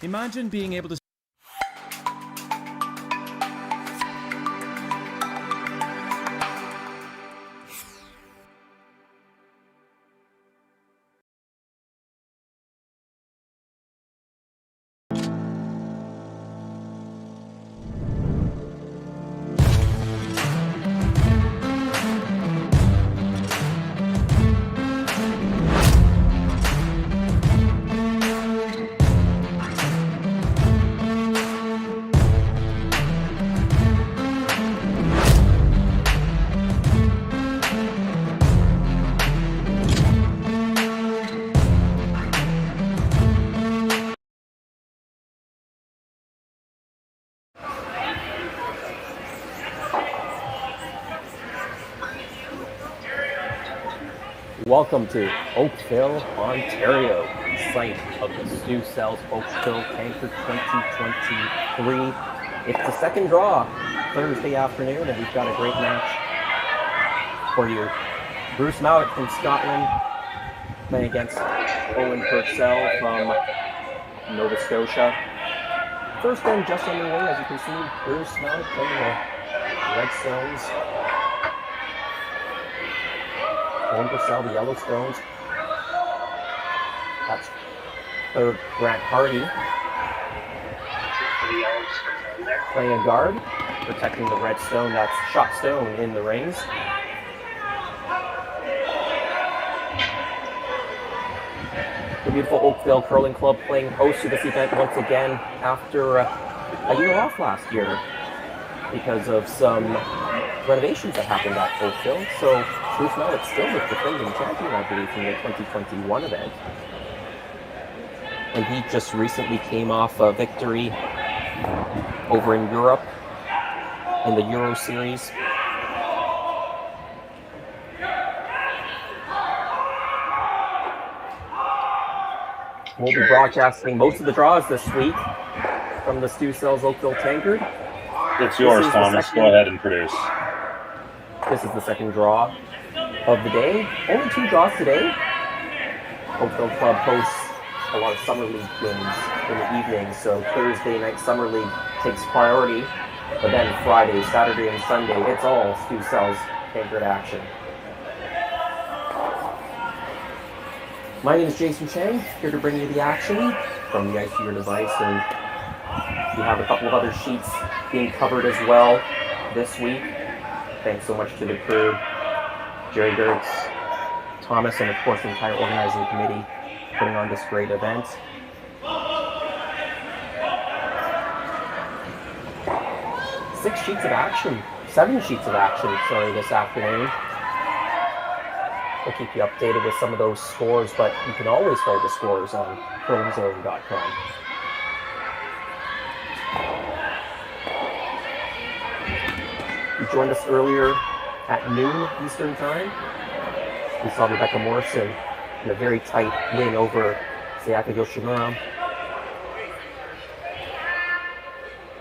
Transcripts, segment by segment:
Imagine being able to Welcome to Oakville, Ontario, the site of the Stu Sells Oakville Tankard 2023. It's the second draw Thursday afternoon, and we've got a great match for you. Bruce Mouat from Scotland playing against Owen Purcell from Nova Scotia. First game just underway, as you can see. Bruce Mouat playing the Red Stones. Owen Purcell, the Yellowstones. That's third Grant Hardy. Playing a guard, protecting the Red Stone. That's Shot Stone in the rings. The beautiful Oakville Curling Club playing host to this event once again after a year off last year because of some renovations that happened at Oakville. So Bruce Mouat still the defending champion, I believe, from the 2021 event. And he just recently came off a victory over in Europe in the Euro Series. We'll be broadcasting most of the draws this week from the Stu Sells Oakville Tankard. It's yours, Thomas. Go ahead and produce. This is the second draw of the day. Only two draws today. Oakville Club hosts a lot of Summer League games in the evening, so Thursday night Summer League takes priority, but then Friday, Saturday, and Sunday, it's all Stu Sells Tankard action. My name is Jason Chang, here to bring you the action from the ice to your device, and we have a couple of other sheets being covered as well this week. Thanks so much to the crew, Jerry Gertz, Thomas, and of course the entire organizing committee putting on this great event. Seven sheets of action, this afternoon. We'll keep you updated with some of those scores, but you can always hold the scores on curlingzone.com. You joined us earlier at noon Eastern Time. We saw Rebecca Morrison in a very tight win over Sayaka Yoshimura.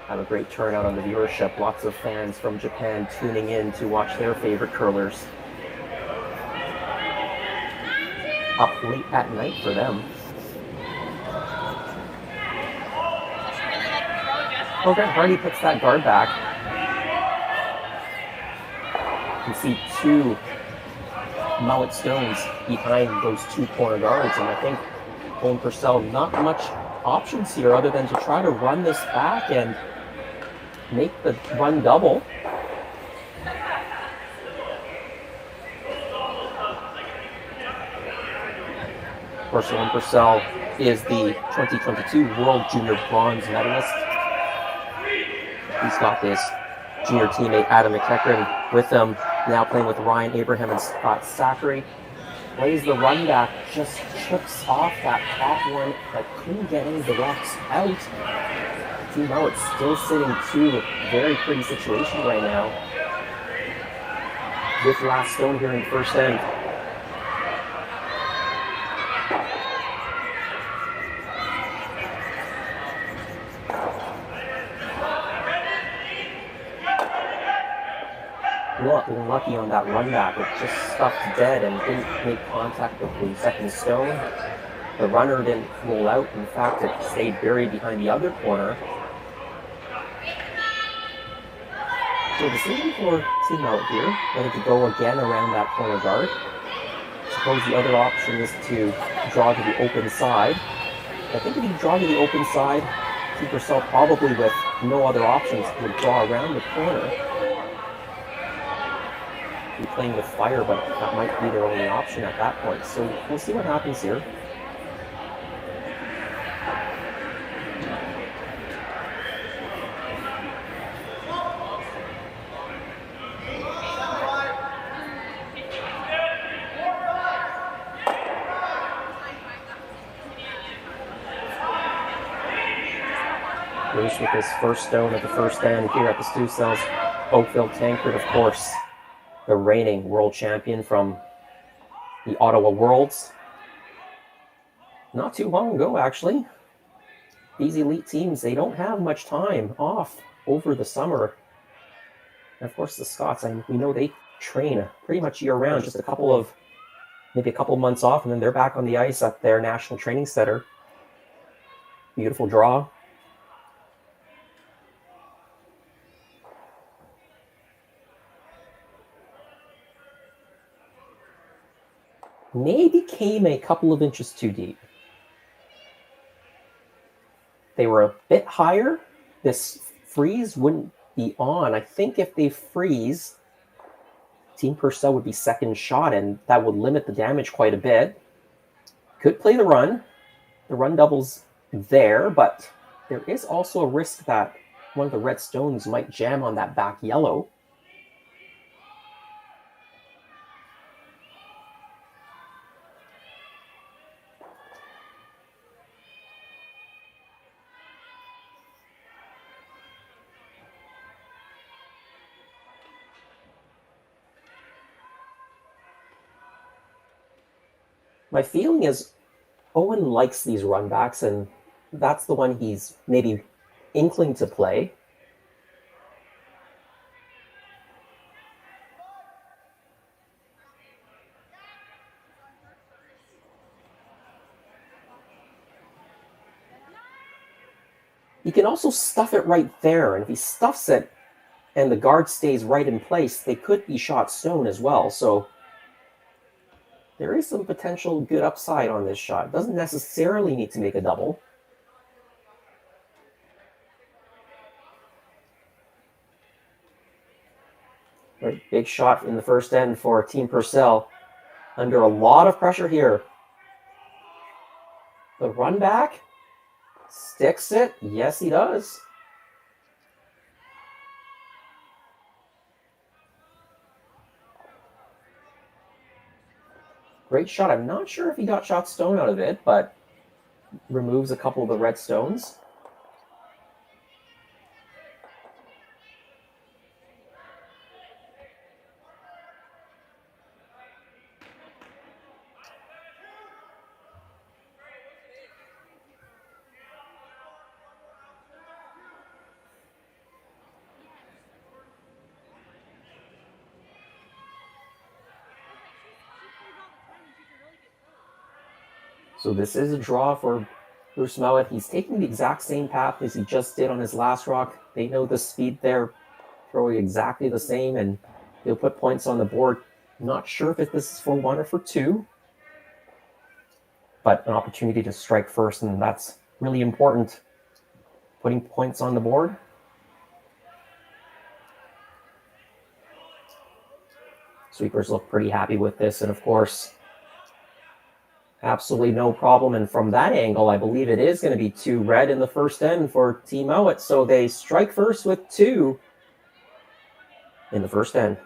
Had a great turnout on the viewership. Lots of fans from Japan tuning in to watch their favorite curlers. Up late at night for them. Okay, Hardy puts that guard back. You can see two Mouat Stones behind those two corner guards, and I think Owen Purcell not much options here other than to try to run this back and make the run double. Of course, Owen Purcell is the 2022 World Junior Bronze medalist. He's got this junior teammate Adam McEachran with him, now playing with Ryan Abraham and Scott Zachary. Plays the run back, just chips off that top one, but couldn't get any of the rocks out. Team Mouat still sitting two, very pretty situation right now. With last stone here in first end. Not lucky on that run back. It just stuck dead and didn't make contact with the second stone. The runner didn't roll out. In fact, it stayed buried behind the other corner. So decision for Team Mouat here, whether to go again around that corner guard. Suppose the other option is to draw to the open side. I think if you draw to the open side, Team Purcell probably with no other options would draw around the corner. Be playing with fire, but that might be their only option at that point. So we'll see what happens here. Bruce with his first stone at the first end here at the Stu Cells Oakville Tankard, of course, the reigning world champion from the Ottawa Worlds. Not too long ago, actually. These elite teams, they don't have much time off over the summer. And of course, the Scots, we know they train pretty much year-round, just maybe a couple months off, and then they're back on the ice at their National Training Center. Beautiful draw. Maybe came a couple of inches too deep. They were a bit higher. This freeze wouldn't be on. I think if they freeze, Team Purcell would be second shot, and that would limit the damage quite a bit. Could play the run. The run double's there, but there is also a risk that one of the red stones might jam on that back yellow. My feeling is Owen likes these runbacks, and that's the one he's maybe inkling to play. He can also stuff it right there, and if he stuffs it and the guard stays right in place, they could be shot stone as well. So there is some potential good upside on this shot. Doesn't necessarily need to make a double. Right, big shot in the first end for Team Purcell. Under a lot of pressure here. The run back. Sticks it. Yes, he does. Great shot. I'm not sure if he got shot stone out of it, but removes a couple of the red stones. So this is a draw for Bruce Mouat. He's taking the exact same path as he just did on his last rock. They know the speed there, throwing exactly the same, and they'll put points on the board. Not sure if this is for 1 or for 2, but an opportunity to strike first, and that's really important. Putting points on the board. Sweepers look pretty happy with this, and of course, absolutely no problem. And from that angle, I believe it is going to be 2 red in the first end for Team Mouat. So they strike first with 2 in the first end.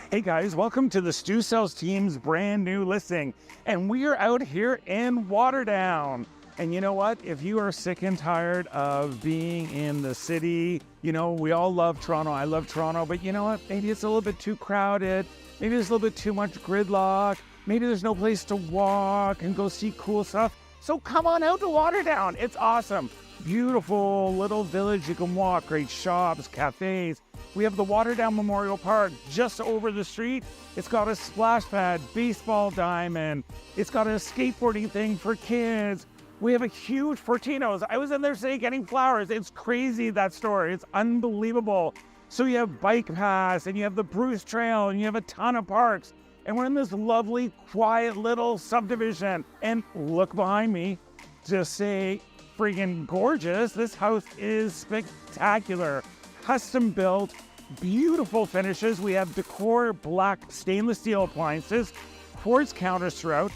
Hey guys, welcome to the Stu Cells team's brand new listing. And we are out here in Waterdown. And you know what? If you are sick and tired of being in the city, you know, we all love Toronto. I love Toronto, but you know what? Maybe it's a little bit too crowded. Maybe there's a little bit too much gridlock. Maybe there's no place to walk and go see cool stuff. So come on out to Waterdown. It's awesome. Beautiful little village you can walk. Great shops, cafes. We have the Waterdown Memorial Park just over the street. It's got a splash pad, baseball diamond. It's got a skateboarding thing for kids. We have a huge Fortino's. I was in there today getting flowers. It's crazy, that store. It's unbelievable. So you have Bike Pass, and you have the Bruce Trail, and you have a ton of parks. And we're in this lovely, quiet little subdivision. And look behind me, just say friggin' gorgeous. This house is spectacular. Custom built, beautiful finishes. We have decor black stainless steel appliances, quartz counters throughout,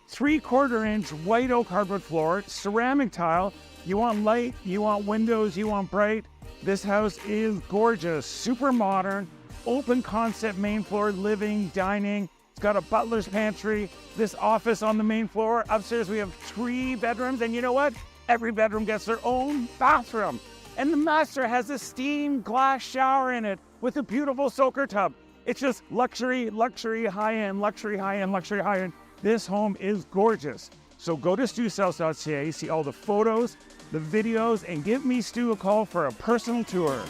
3/4 inch white oak hardwood floor, ceramic tile. You want light, you want windows, you want bright. This house is gorgeous, super modern, open concept main floor, living, dining. It's got a butler's pantry, this office on the main floor. Upstairs we have 3 bedrooms, and you know what? Every bedroom gets their own bathroom. And the master has a steamed glass shower in it with a beautiful soaker tub. It's just luxury, luxury, high-end, luxury, high-end, luxury, high-end. This home is gorgeous. So go to stewcells.ca, see all the photos, the videos, and give me Stu a call for a personal tour.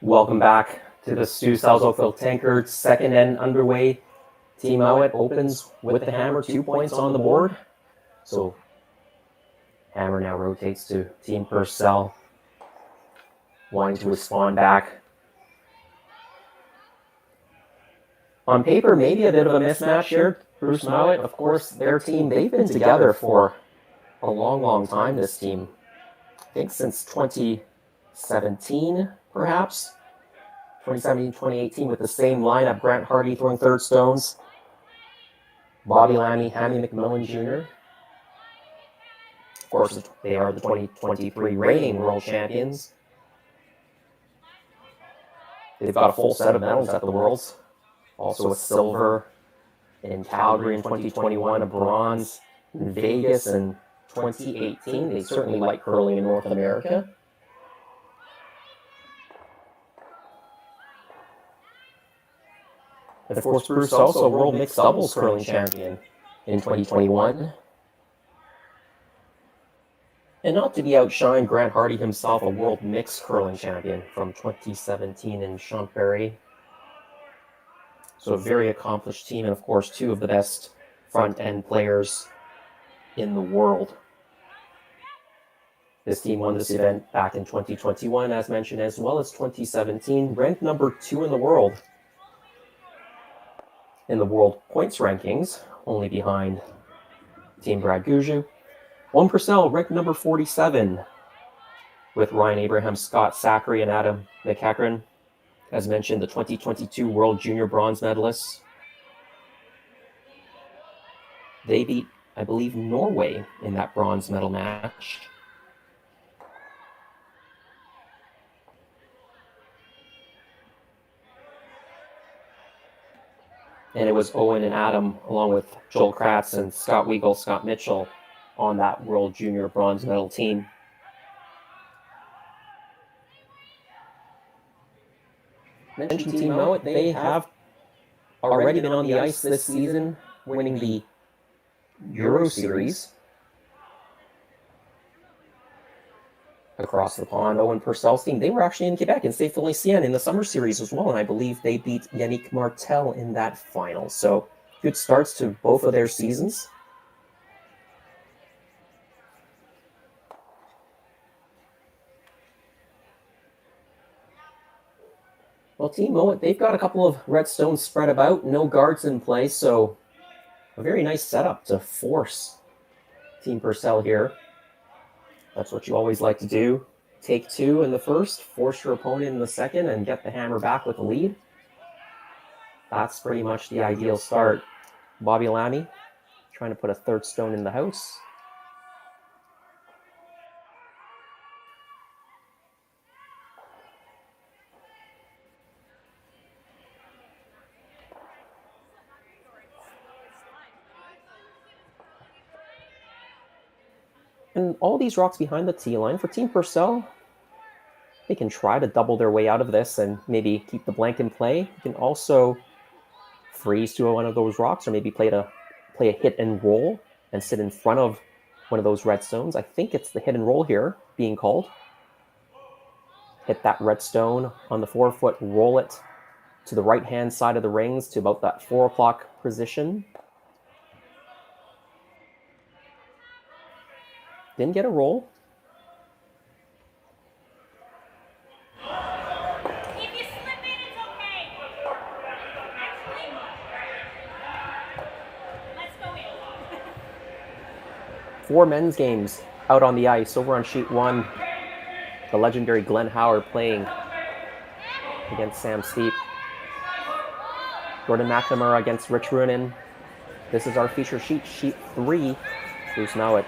Welcome back to the Stu Sal's Oakville Tankard second end underway. Team Mouat opens with the hammer, 2 points on the board. So hammer now rotates to Team Purcell, wanting to respond back. On paper, maybe a bit of a mismatch here. Bruce Mouat, of course, their team, they've been together for a long, long time, this team. I think since 2017, perhaps. 2017, 2018 with the same lineup. Grant Hardy throwing third stones. Bobby Lammy, Hammy McMillan Jr. Of course, they are the 2023 reigning world champions. They've got a full set of medals at the Worlds. Also a silver in Calgary in 2021, a bronze in Vegas in 2018. They certainly like curling in North America. And of course, Bruce also a world mixed doubles curling champion in 2021. And not to be outshined, Grant Hardy himself, a world mixed curling champion from 2017 in Champéry. So a very accomplished team, and of course, 2 of the best front-end players in the world. This team won this event back in 2021, as mentioned, as well as 2017, ranked number 2 in the world. In the world points rankings, only behind Team Brad Guju. Owen Purcell ranked number 47, with Ryan Abraham, Scott Zachary, and Adam McEachran. As mentioned, the 2022 World Junior Bronze medalists. They beat, I believe, Norway in that bronze medal match. And it was Owen and Adam, along with Joel Kratz and Scott Weigel, Scott Mitchell, on that World Junior Bronze medal team. Mentioned Team Mouat, they have already been on the ice this season, winning the Euro Series. across the pond, Owen Purcell's team, they were actually in Quebec in Saint Félicien in the summer series as well, and I believe they beat Yannick Martel in that final. So good starts to both of their seasons. Well, Team Mouat, they've got a couple of red stones spread about, no guards in place, so a very nice setup to force Team Purcell here. That's what you always like to do. Take two in the first, force your opponent in the second, and get the hammer back with the lead. That's pretty much the ideal start. Bobby Lamy trying to put a third stone in the house. And all these rocks behind the tee line for Team Purcell, they can try to double their way out of this and maybe keep the blank in play. You can also freeze to one of those rocks, or maybe play a hit and roll and sit in front of one of those red stones. I think it's the hit and roll here being called. Hit that red stone on the 4-foot, roll it to the right-hand side of the rings to about that 4 o'clock position. Didn't get a roll. If you slip in, it's okay. Let's go in. 4 men's games out on the ice. Over on sheet 1, the legendary Glenn Howard playing against Sam Steep. Gordon McNamara against Rich Runin. This is our feature sheet, sheet 3. Bruce Mouat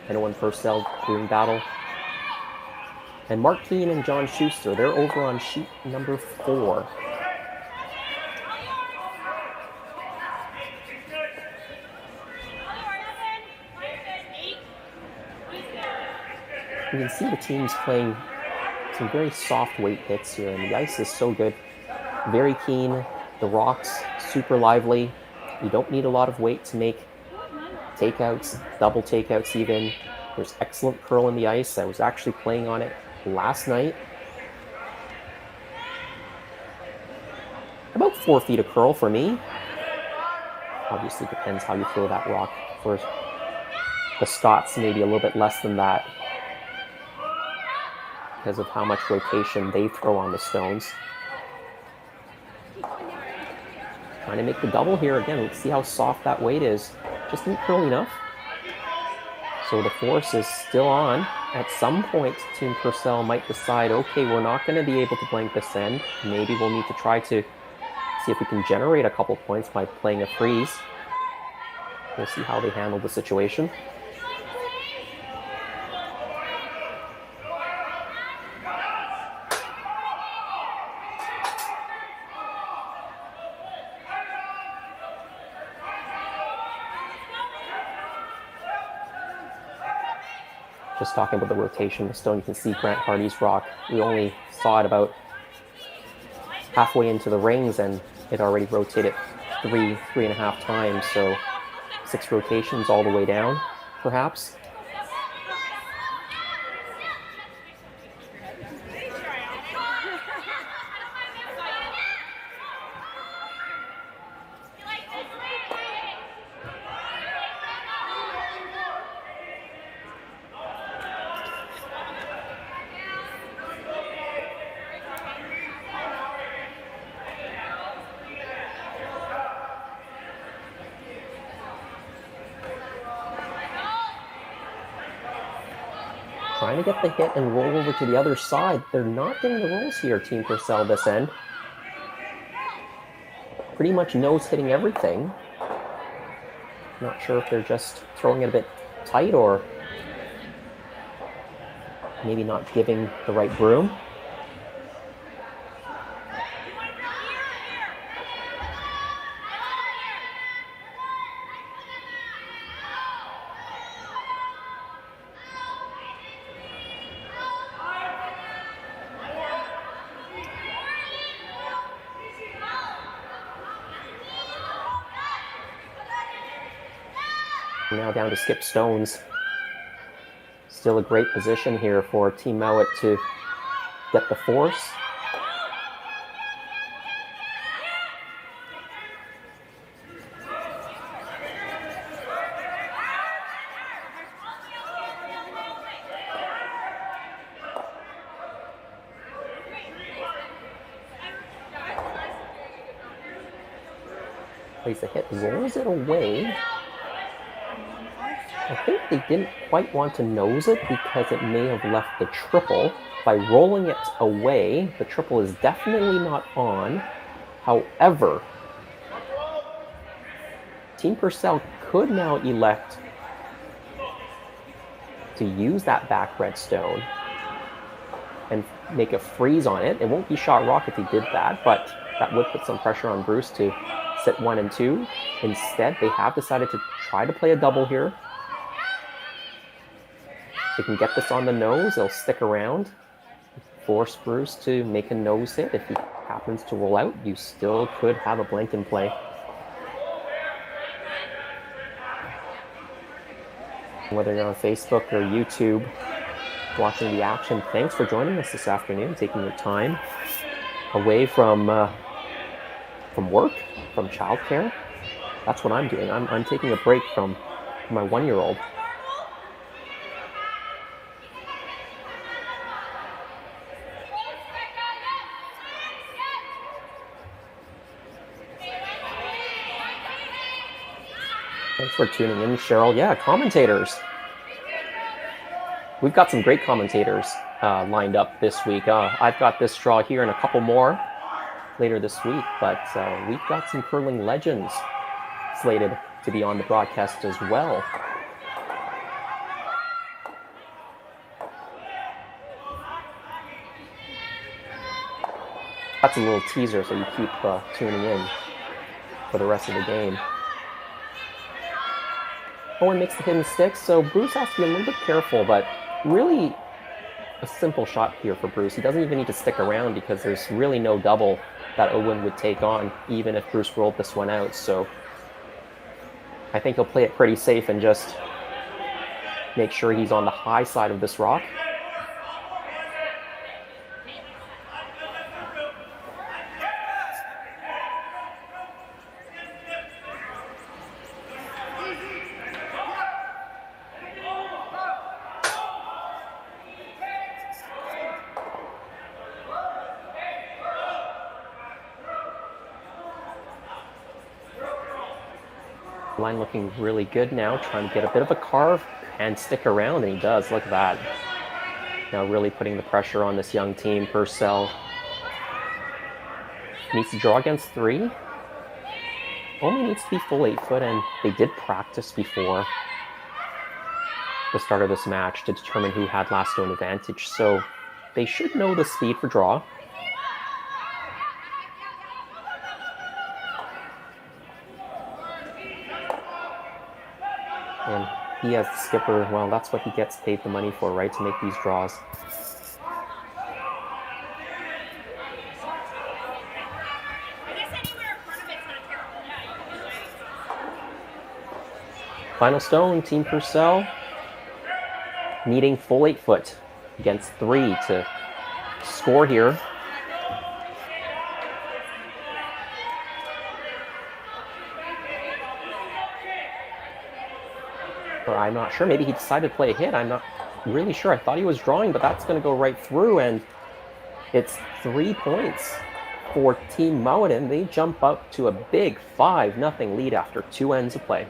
and Owen Purcell doing battle. And Mark Keane and John Schuster, they're over on sheet number 4. You can see the teams playing some very soft weight hits here, and the ice is so good. Very keen, the rocks super lively. You don't need a lot of weight to make takeouts, double takeouts even. There's excellent curl in the ice. I was actually playing on it last night. About 4 feet of curl for me. Obviously depends how you throw that rock. For the Scots, maybe a little bit less than that, because of how much rotation they throw on the stones. Trying to make the double here again. Let's see how soft that weight is. Just didn't curl enough. So the force is still on. At some point, Team Purcell might decide, okay, we're not going to be able to blank this end. Maybe we'll need to try to see if we can generate a couple points by playing a freeze. We'll see how they handle the situation. Just talking about the rotation of the stone, you can see Grant Hardy's rock. We only saw it about halfway into the rings, and it already rotated three and a half times. So 6 rotations all the way down, perhaps. Trying to get the hit and roll over to the other side. They're not getting the rolls here, Team Purcell, this end. Pretty much nose hitting everything. Not sure if they're just throwing it a bit tight or maybe not giving the right broom. Now down to skip stones. Still a great position here for Team Mouat to get the force. Plays a hit, rolls it away. I think they didn't quite want to nose it because it may have left the triple. By rolling it away, the triple is definitely not on. However, Team Purcell could now elect to use that back redstone and make a freeze on it. It won't be shot rock if he did that, but that would put some pressure on Bruce to sit 1 and 2. Instead, they have decided to try to play a double here. They can get this on the nose, they'll stick around, force Bruce to make a nose hit. If he happens to roll out, you still could have a blank in play. Whether you're on Facebook or YouTube watching the action, thanks for joining us this afternoon, taking your time away from work, from childcare. That's what I'm doing. I'm taking a break from my 1-year-old. Thanks for tuning in, Cheryl. Yeah, commentators. We've got some great commentators lined up this week. I've got this draw here and a couple more later this week, but we've got some curling legends slated to be on the broadcast as well. That's a little teaser, so you keep tuning in for the rest of the game. Owen makes the hidden sticks, so Bruce has to be a little bit careful, but really a simple shot here for Bruce. He doesn't even need to stick around because there's really no double that Owen would take on, even if Bruce rolled this one out. So I think he'll play it pretty safe and just make sure he's on the high side of this rock. Line looking really good now, trying to get a bit of a carve and stick around, and he does. Look at that. Now really putting the pressure on this young team. Purcell needs to draw against 3. Only needs to be full 8 foot, and they did practice before the start of this match to determine who had last stone advantage, so they should know the speed for draw. And he as the skipper, well, that's what he gets paid the money for, right? To make these draws. Final stone, Team Purcell needing full 8 foot against 3 to score here. Or I'm not sure, maybe he decided to play a hit. I'm not really sure. I thought he was drawing, but that's going to go right through, and it's 3 points for Team Mouat, and they jump up to a big 5-0 lead after 2 ends of play.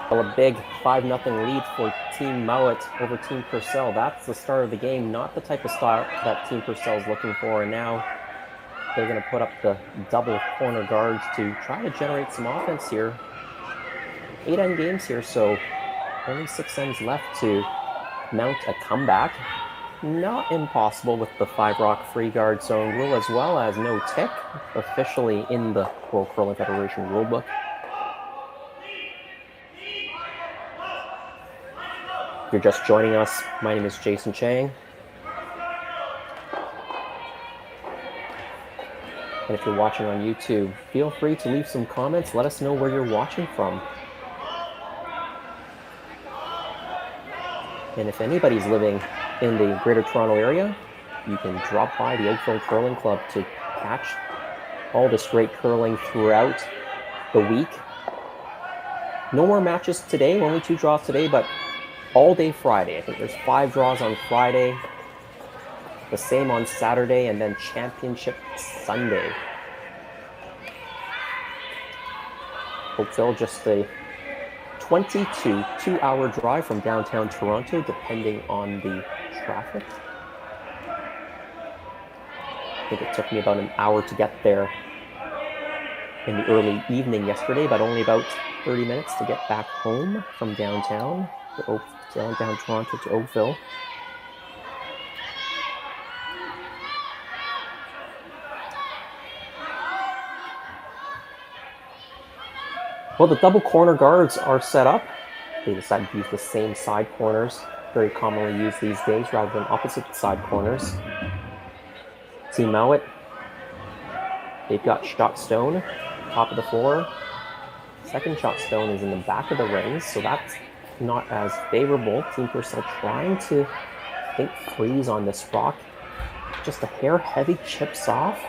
Well, a big 5-0 lead for Team Mouat over Team Purcell. That's the start of the game, not the type of start that Team Purcell is looking for. And now they're going to put up the double corner guards to try to generate some offense here. 8 end games here, so only 6 ends left to mount a comeback. Not impossible with the 5-rock free guard zone rule, as well as no tick, officially in the World Curling Federation rulebook. If you're just joining us, my name is Jason Chang. And if you're watching on YouTube, feel free to leave some comments. Let us know where you're watching from. And if anybody's living in the Greater Toronto area, you can drop by the Oakville Curling Club to catch all this great curling throughout the week. No more matches today, only 2 draws today, but all day Friday. I think there's 5 draws on Friday, the same on Saturday, and then championship Sunday. Oakville, just a 20 to 2-hour drive from downtown Toronto, depending on the traffic. I think it took me about an hour to get there in the early evening yesterday, but only about 30 minutes to get back home from downtown to downtown Toronto to Oakville. Well, the double corner guards are set up. They decided to use the same side corners, very commonly used these days, rather than opposite side corners. Team Mouat, they've got shot stone, top of the floor. Second shot stone is in the back of the rings, so that's not as favorable. Team Purcell trying to, I think, freeze on this rock. Just a hair heavy, chips off,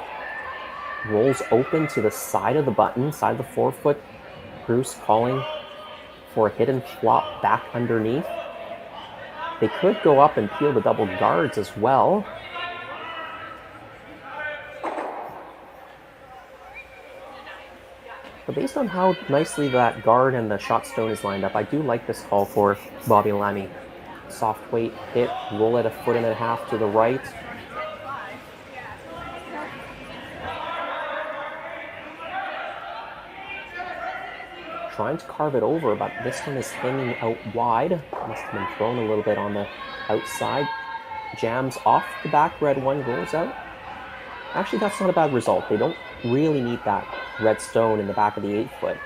rolls open to the side of the button, side of the forefoot. Bruce calling for a hidden flop back underneath. They could go up and peel the double guards as well. But based on how nicely that guard and the shot stone is lined up, I do like this call for Bobby Lamy. Soft weight hit, roll it 1.5 feet to the right. Trying to carve it over, but this one is hanging out wide. Must have been thrown a little bit on the outside. Jams off the back, red one goes out. Actually, that's not a bad result. They don't really need that red stone in the back of the 8-foot.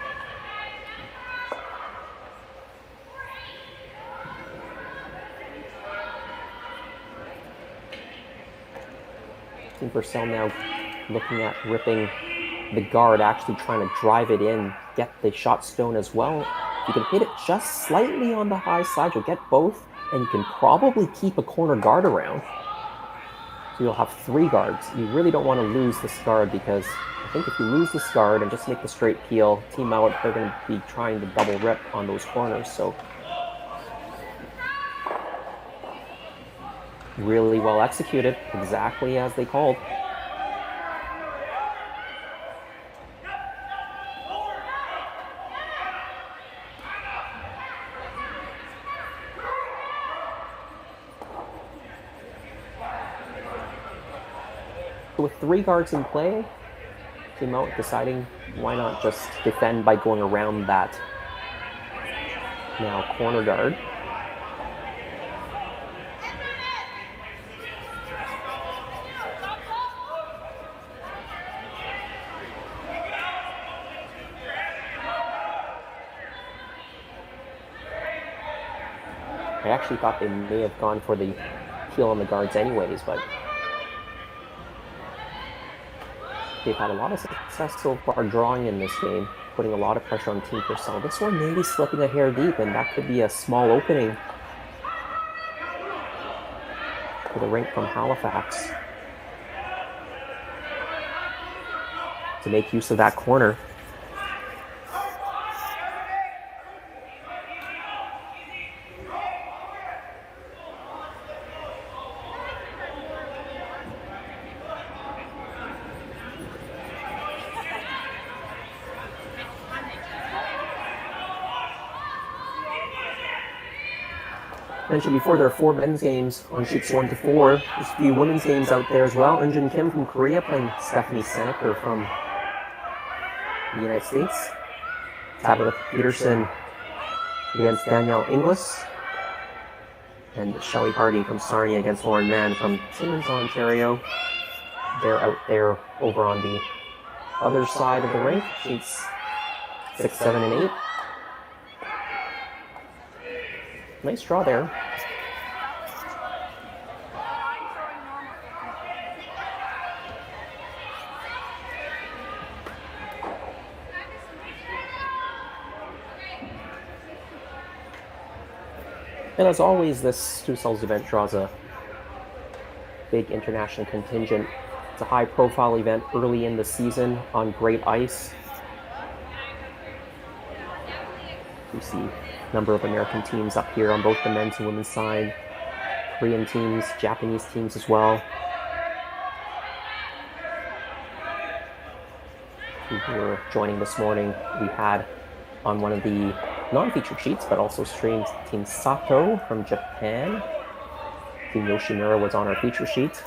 Team Purcell now looking at ripping the guard, actually trying to drive it in, get the shot stone as well. If you can hit it just slightly on the high side, you'll get both, and you can probably keep a corner guard around. So you'll have 3 guards. You really don't want to lose this guard, because I think if you lose this guard and just make the straight peel, Team Mouat, they're going to be trying to double rip on those corners. So really well executed, exactly as they called. With 3 guards in play, Team Mouat deciding why not just defend by going around that now corner guard. I actually thought they may have gone for the peel on the guards anyways, but they've had a lot of success so far drawing in this game, putting a lot of pressure on Team Purcell. This one maybe slipping a hair deep, and that could be a small opening for the rink from Halifax to make use of that corner. Mentioned before, there are 4 men's games on sheets 1 to 4. There's a few women's games out there as well. Eunjin Kim from Korea playing Stephanie Seneker from the United States. Tabitha Peterson against Danielle Inglis. And Shelley Hardy from Sarnia against Lauren Mann from Timmins, Ontario. They're out there over on the other side of the rink, sheets 6, 7, and 8. Nice draw there. And as always, this Stu Cells event draws a big international contingent. It's a high-profile event early in the season on great ice. We see a number of American teams up here on both the men's and women's side. Korean teams, Japanese teams as well. Who were joining this morning, we had on one of the non-featured sheets, but also streamed Team Sato from Japan. Team Yoshimura was on our feature sheet.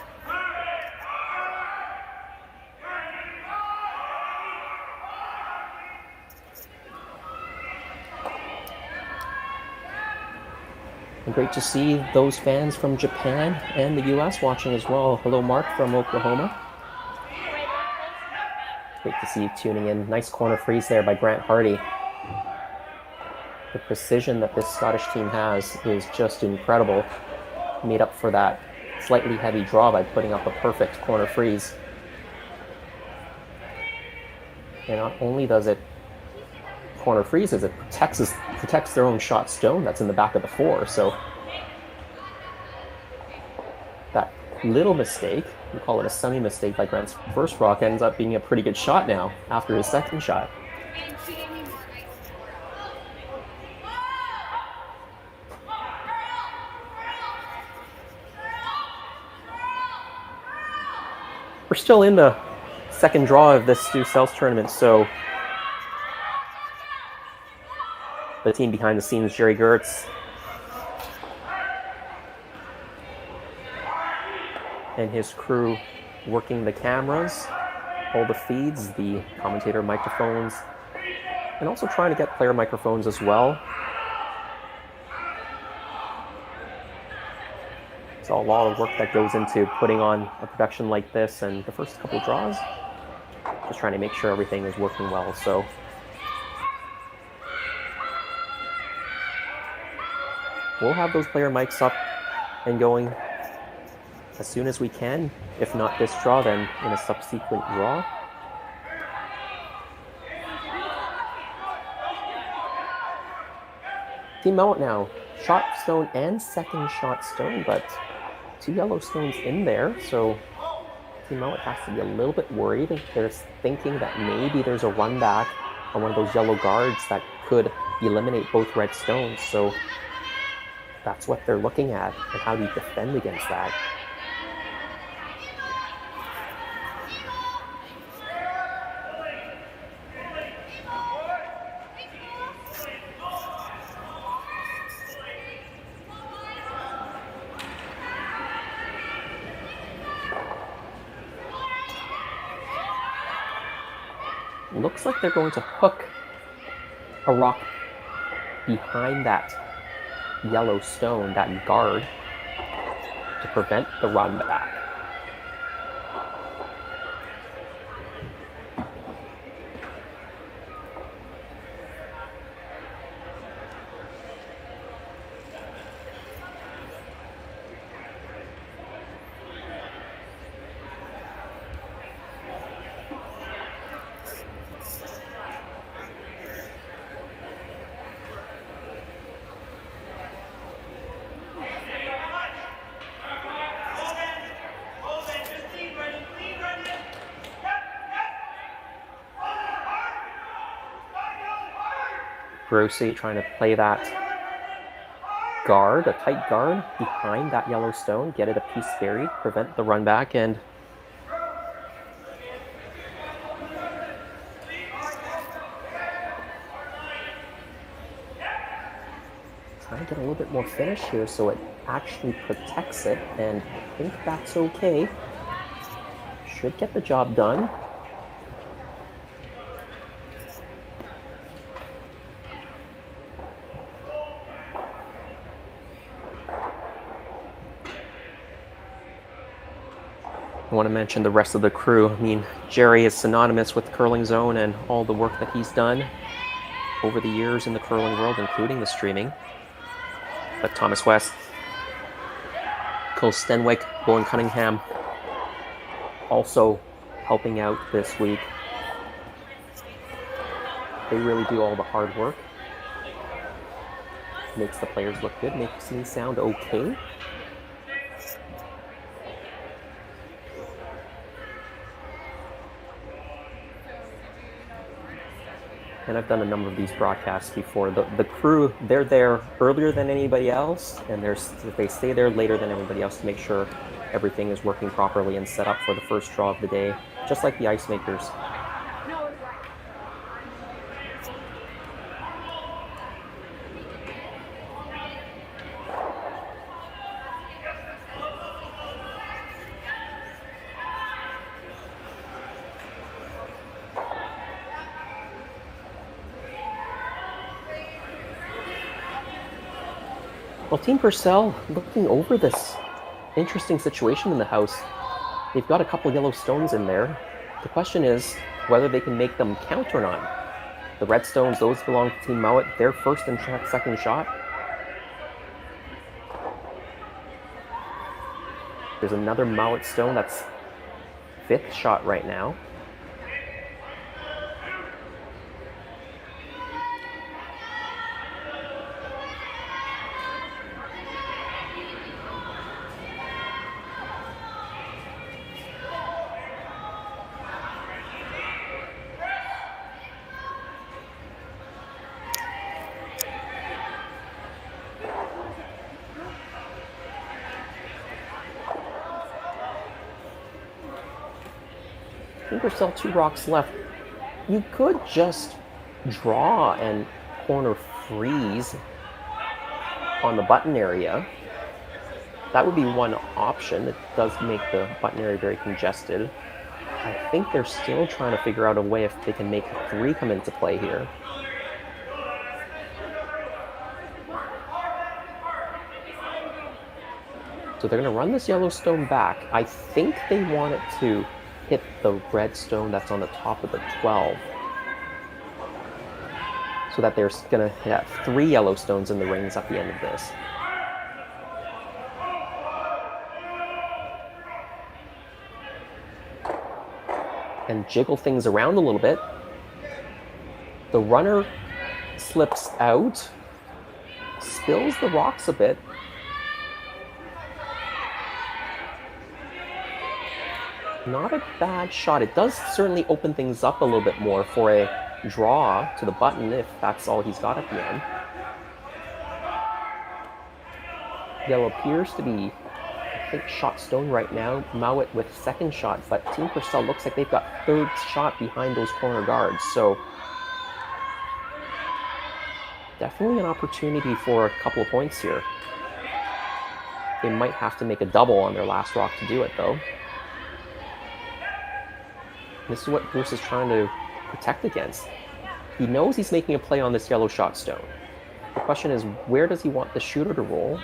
And great to see those fans from Japan and the US watching as well. Hello, Mark from Oklahoma. Great to see you tuning in. Nice corner freeze there by Grant Hardy. The precision that this Scottish team has is just incredible. Made up for that slightly heavy draw by putting up a perfect corner freeze. And not only does it corner freezes, it protects their own shot stone that's in the back of the 4. So that little mistake, we call it a semi-mistake by Grant's first rock, ends up being a pretty good shot now after his second shot. We're still in the second draw of this Stu Cells tournament, so the team behind the scenes, Jerry Gertz and his crew working the cameras, all the feeds, the commentator microphones, and also trying to get player microphones as well. It's a lot of work that goes into putting on a production like this, and the first couple draws, just trying to make sure everything is working well. So we'll have those player mics up and going as soon as we can. If not this draw, then in a subsequent draw. Team Mouat now, shot stone and second shot stone, but 2 yellow stones in there, so Team Mouat has to be a little bit worried. They're thinking that maybe there's a run back on one of those yellow guards that could eliminate both red stones, so that's what they're looking at, and how do you defend against that. Looks like they're going to hook a rock behind that yellow stone, that guard, to prevent the run back. Grossi trying to play that guard, a tight guard behind that yellow stone, get it a piece buried, prevent the run back, and Trying to get a little bit more finish here so it actually protects it, and I think that's okay. Should get the job done. I want to mention the rest of the crew. I mean, Jerry is synonymous with Curling Zone and all the work that he's done over the years in the curling world, including the streaming. But Thomas West, Cole Stenwick, Lauren Cunningham, also helping out this week. They really do all the hard work. Makes the players look good, makes me sound okay. And I've done a number of these broadcasts before. The crew, they're there earlier than anybody else, and they stay there later than everybody else to make sure everything is working properly and set up for the first draw of the day, just like the ice makers. Well, Team Purcell looking over this interesting situation in the house. They've got a couple yellow stones in there. The question is whether they can make them count or not. The red stones, those belong to Team Mouat. Their first and second shot. There's another Mouat stone that's fifth shot right now. Team Purcell, 2 rocks left. You could just draw and corner freeze on the button area. That would be one option. It does make the button area very congested. I think they're still trying to figure out a way if they can make 3 come into play here. So they're going to run this yellow stone back. I think they want it to hit the red stone that's on the top of the 12. So that they're going to have 3 yellow stones in the rings at the end of this. And jiggle things around a little bit. The runner slips out, spills the rocks a bit. Not a bad shot. It does certainly open things up a little bit more for a draw to the button if that's all he's got at the end. Yellow appears to be, I think, shot stone right now. Mouat with second shot, but Team Purcell looks like they've got third shot behind those corner guards. So definitely an opportunity for a couple of points here. They might have to make a double on their last rock to do it, though. This is what Bruce is trying to protect against. He knows he's making a play on this yellow shot stone. The question is, where does he want the shooter to roll?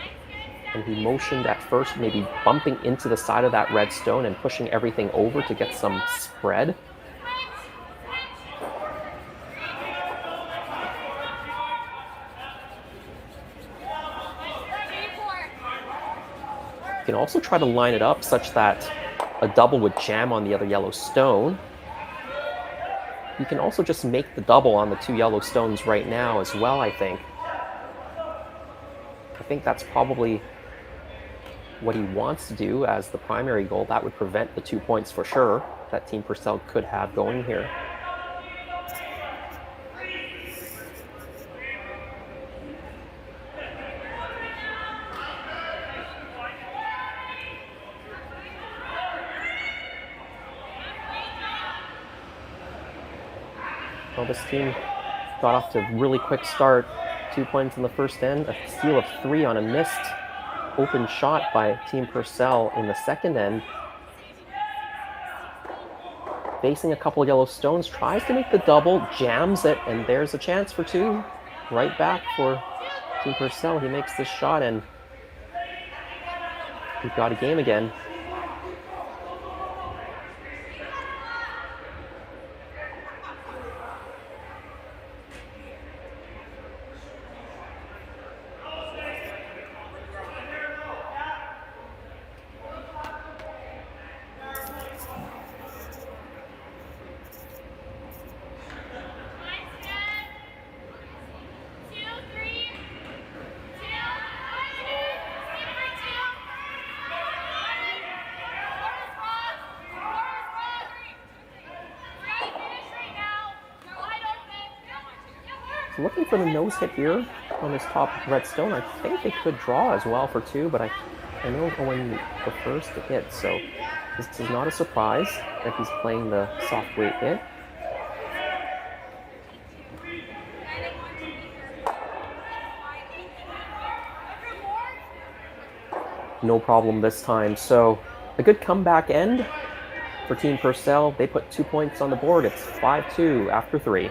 And he motioned at first, maybe bumping into the side of that red stone and pushing everything over to get some spread. You can also try to line it up such that a double would jam on the other yellow stone. You can also just make the double on the 2 yellow stones right now as well, I think. I think that's probably what he wants to do as the primary goal. That would prevent the 2 points for sure that Team Purcell could have going here. Well, this team got off to a really quick start. 2 points in the first end, a steal of 3 on a missed open shot by Team Purcell in the second end. Facing a couple of yellow stones, tries to make the double, jams it, and there's a chance for 2. Right back for Team Purcell. He makes this shot, and we've got a game again. Looking for the nose hit here on this top red stone. I think they could draw as well for 2, but I know Owen prefers to hit, so this is not a surprise that he's playing the soft weight hit. No problem this time. So a good comeback end for Team Purcell. They put 2 points on the board. It's 5-2 after 3.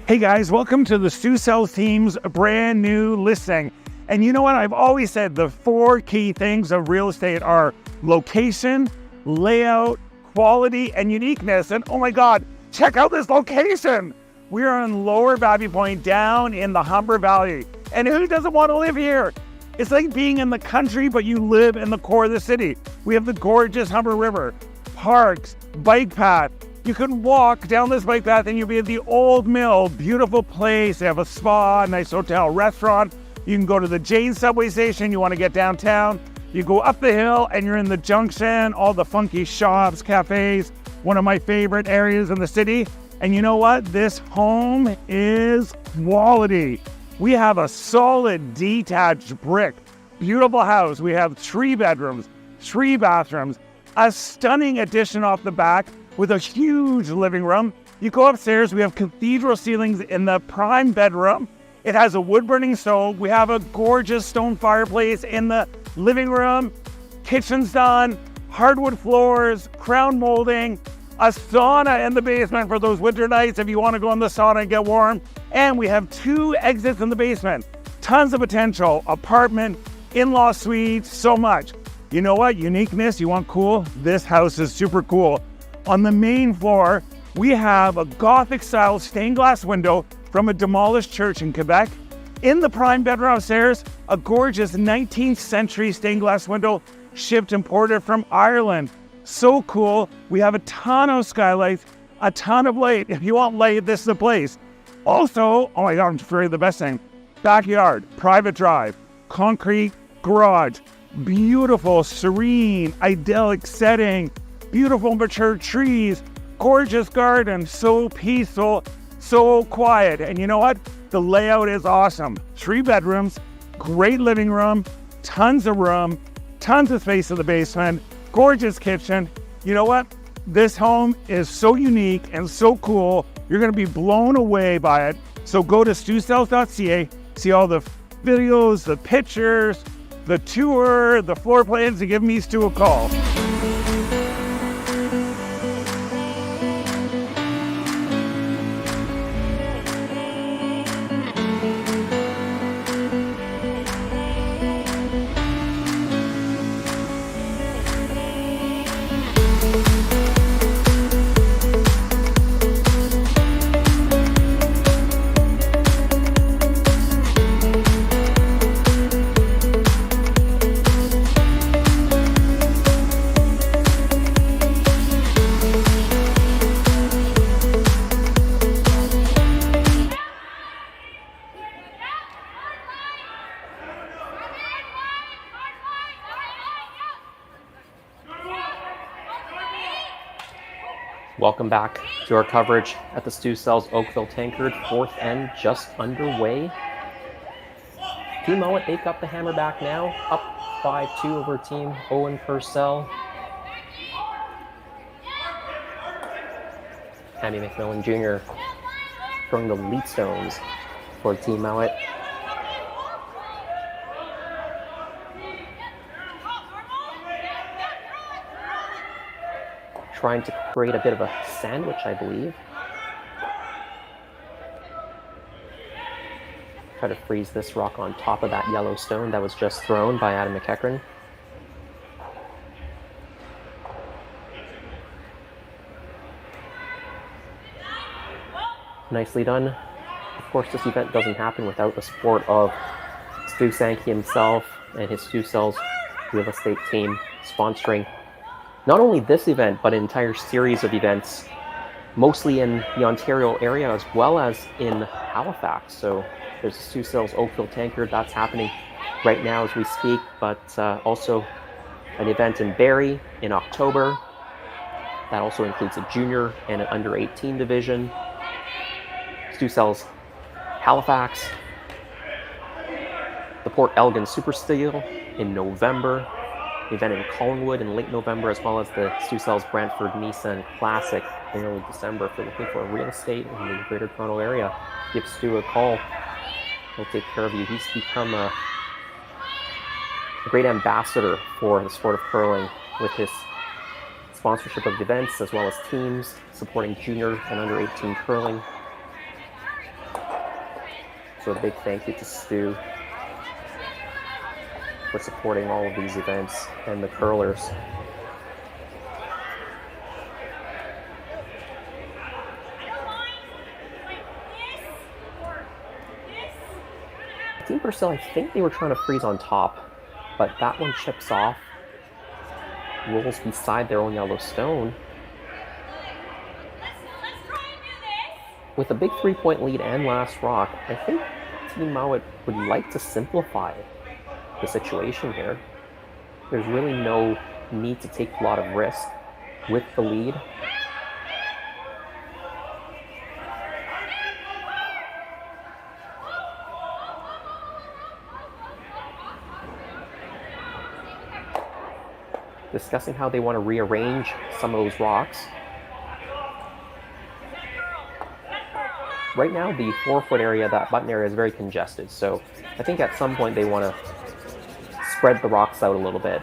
Hey guys, welcome to the Stu Sells team's brand new listing. And you know what? I've always said the 4 key things of real estate are location, layout, quality, and uniqueness. And oh my God, check out this location. We are in Lower Babby Point down in the Humber Valley. And who doesn't want to live here? It's like being in the country, but you live in the core of the city. We have the gorgeous Humber River, parks, bike path. You can walk down this bike path and you'll be at the Old Mill, beautiful place. They have a spa, a nice hotel, restaurant. You can go to the Jane subway station. You want to get downtown. You go up the hill and you're in the Junction, all the funky shops, cafes, one of my favorite areas in the city. And you know what? This home is quality. We have a solid detached brick, beautiful house. We have 3 bedrooms, 3 bathrooms, a stunning addition off the back with a huge living room. You go upstairs, we have cathedral ceilings in the prime bedroom. It has a wood-burning stove. We have a gorgeous stone fireplace in the living room. Kitchen's done, hardwood floors, crown molding, a sauna in the basement for those winter nights if you want to go in the sauna and get warm. And we have 2 exits in the basement. Tons of potential, apartment, in-law suites, so much. You know what? Uniqueness, you want cool? This house is super cool. On the main floor, we have a Gothic-style stained glass window from a demolished church in Quebec. In the prime bedroom upstairs, a gorgeous 19th century stained glass window shipped imported from Ireland. So cool. We have a ton of skylights, a ton of light. If you want light, this is the place. Also, oh my God, I'm afraid of the best thing. Backyard, private drive, concrete garage, beautiful, serene, idyllic setting, beautiful mature trees, gorgeous garden, so peaceful, so quiet. And you know what? The layout is awesome. 3 bedrooms, great living room, tons of room, tons of space in the basement, gorgeous kitchen. You know what? This home is so unique and so cool. You're going to be blown away by it. So go to stusells.ca, see all the videos, the pictures, the tour, the floor plans, and give me Stu a call. Welcome back to our coverage at the Stu Sells Oakville Tankard. 4th end just underway. Team Mouat, they've got the hammer back now, up 5-2 over Team Owen Purcell. Tammy McMillan Jr. throwing the lead stones for Team Mouat. Trying to create a bit of a sandwich, I believe. Try to freeze this rock on top of that yellow stone that was just thrown by Adam McEachran. Nicely done. Of course, this event doesn't happen without the support of Stu Sankey himself and his Stu Cells real estate team sponsoring not only this event, but an entire series of events, mostly in the Ontario area as well as in Halifax. So there's the Stu Cells Oakville Tankard that's happening right now as we speak, but also an event in Barrie in October. That also includes a junior and an under 18 division. Stu Cells Halifax, the Port Elgin Super Steel in November, the event in Collingwood in late November, as well as the Stu Cells Brantford Nissan Classic in early December. If you're looking for a real estate in the Greater Toronto area, give Stu a call. He'll take care of you. He's become a great ambassador for the sport of curling with his sponsorship of events as well as teams supporting junior and under 18 curling. So a big thank you to Stu for supporting all of these events and the curlers. Team Purcell, I think they were trying to freeze on top, but that one chips off, rolls beside their own yellow stone. With a big 3-point lead and last rock, I think Team Mouat would like to simplify the situation here. There's really no need to take a lot of risk with the lead. Discussing how they want to rearrange some of those rocks. Right now, the 4-foot area, that button area, is very congested. So I think at some point they want to spread the rocks out a little bit.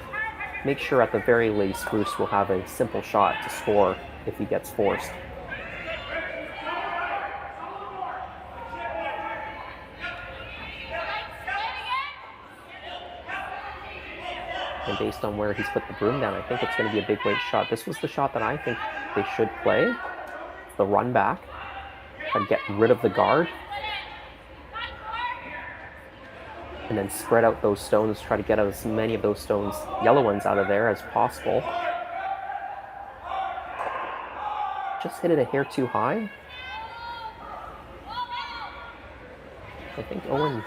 Make sure at the very least Bruce will have a simple shot to score if he gets forced. And based on where he's put the broom down, I think it's going to be a big weight shot. This was the shot that I think they should play. The run back. Try to get rid of the guard. And then spread out those stones. Try to get as many of those stones, yellow ones, out of there as possible. Just hit it a hair too high. I think Owen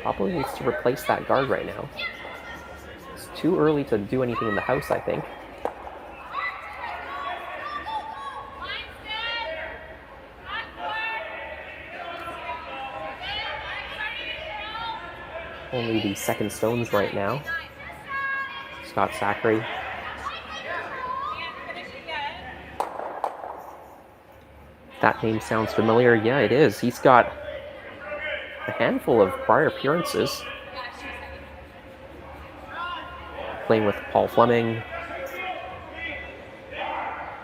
probably needs to replace that guard right now. It's too early to do anything in the house, I think. Only the second stones right now. Scott Zachary. That name sounds familiar. Yeah, it is. He's got a handful of prior appearances. Playing with Paul Fleming.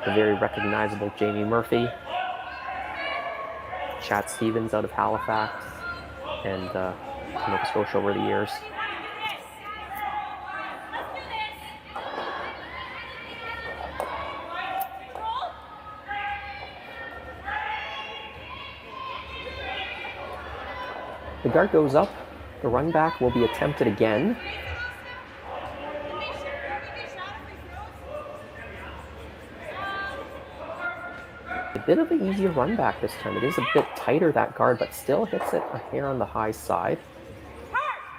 The very recognizable Jamie Murphy. Chad Stevens out of Halifax. And Nova Scotia over the years. The guard goes up. The run back will be attempted again. A bit of an easier run back this time. It is a bit tighter, that guard, but still hits it a hair on the high side.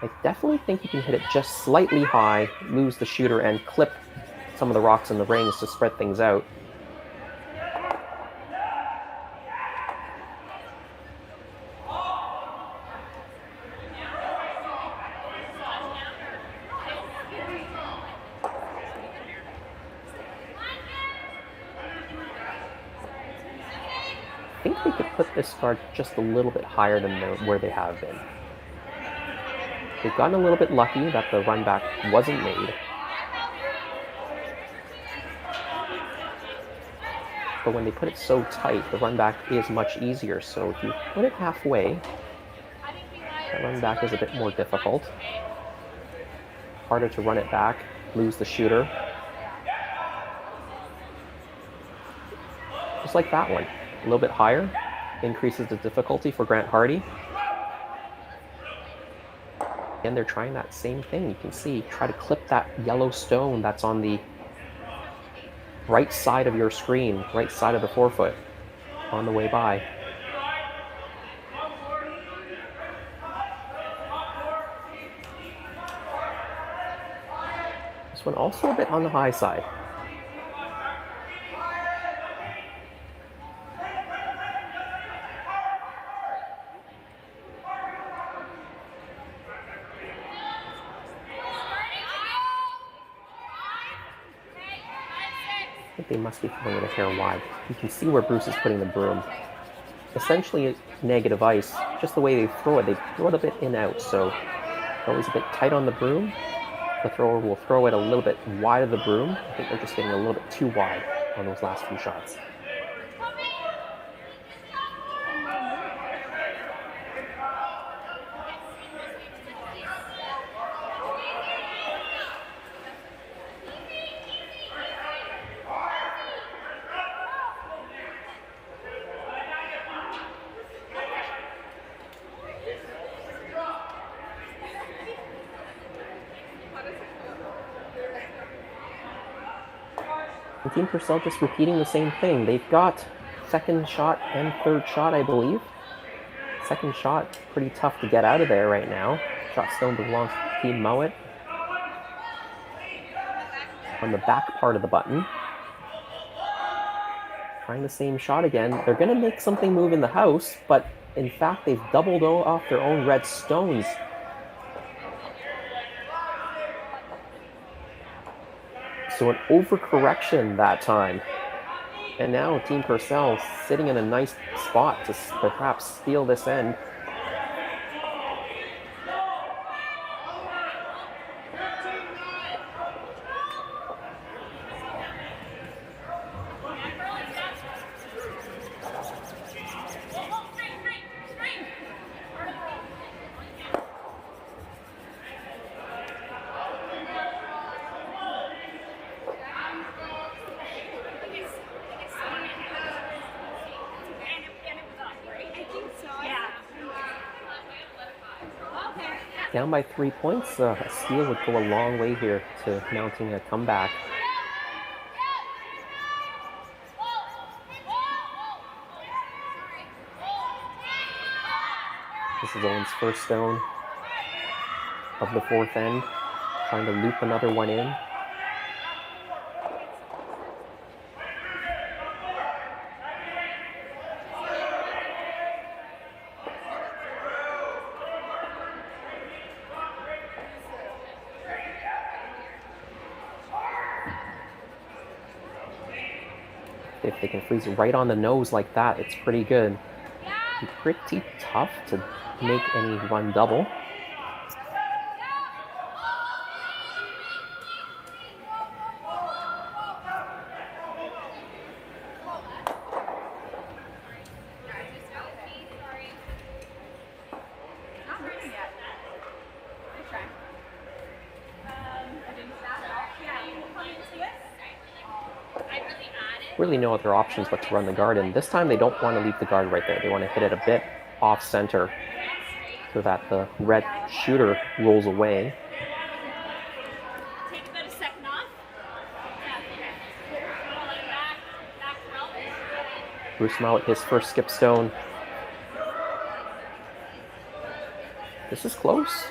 I definitely think you can hit it just slightly high, lose the shooter, and clip some of the rocks in the rings to spread things out. I think they could put this guard just a little bit higher than where they have been. They've gotten a little bit lucky that the run back wasn't made. But when they put it so tight, the run back is much easier. So if you put it halfway, that run back is a bit more difficult. Harder to run it back, lose the shooter. Just like that one, a little bit higher, increases the difficulty for Grant Hardy. And they're trying that same thing. You can see, try to clip that yellow stone that's on the right side of your screen, right side of the forefoot, on the way by. This one also a bit on the high side. I think they must be throwing it a hair wide. You can see where Bruce is putting the broom. Essentially negative ice, just the way they throw it a bit in out, so always a bit tight on the broom. The thrower will throw it a little bit wide of the broom. I think they're just getting a little bit too wide on those last few shots. And Team Purcell just repeating the same thing. They've got second shot and third shot, I believe. Second shot, pretty tough to get out of there right now. Shot stone belongs to Team Mouat. On the back part of the button. Trying the same shot again. They're going to make something move in the house, but in fact, they've doubled off their own red stones. So an overcorrection that time. And now Team Purcell sitting in a nice spot to perhaps steal this end. Down by 3 points, a steal would go a long way here to mounting a comeback. This is Owen's first stone of the fourth end, trying to loop another one in. If they can freeze it right on the nose like that, it's pretty good. It's pretty tough to make any one double. Really no other options but to run the guard, and this time they don't want to leave the guard right there. They want to hit it a bit off center so that the red shooter rolls away. Take about a second off. Bruce Mouat, his first skip stone. This is close.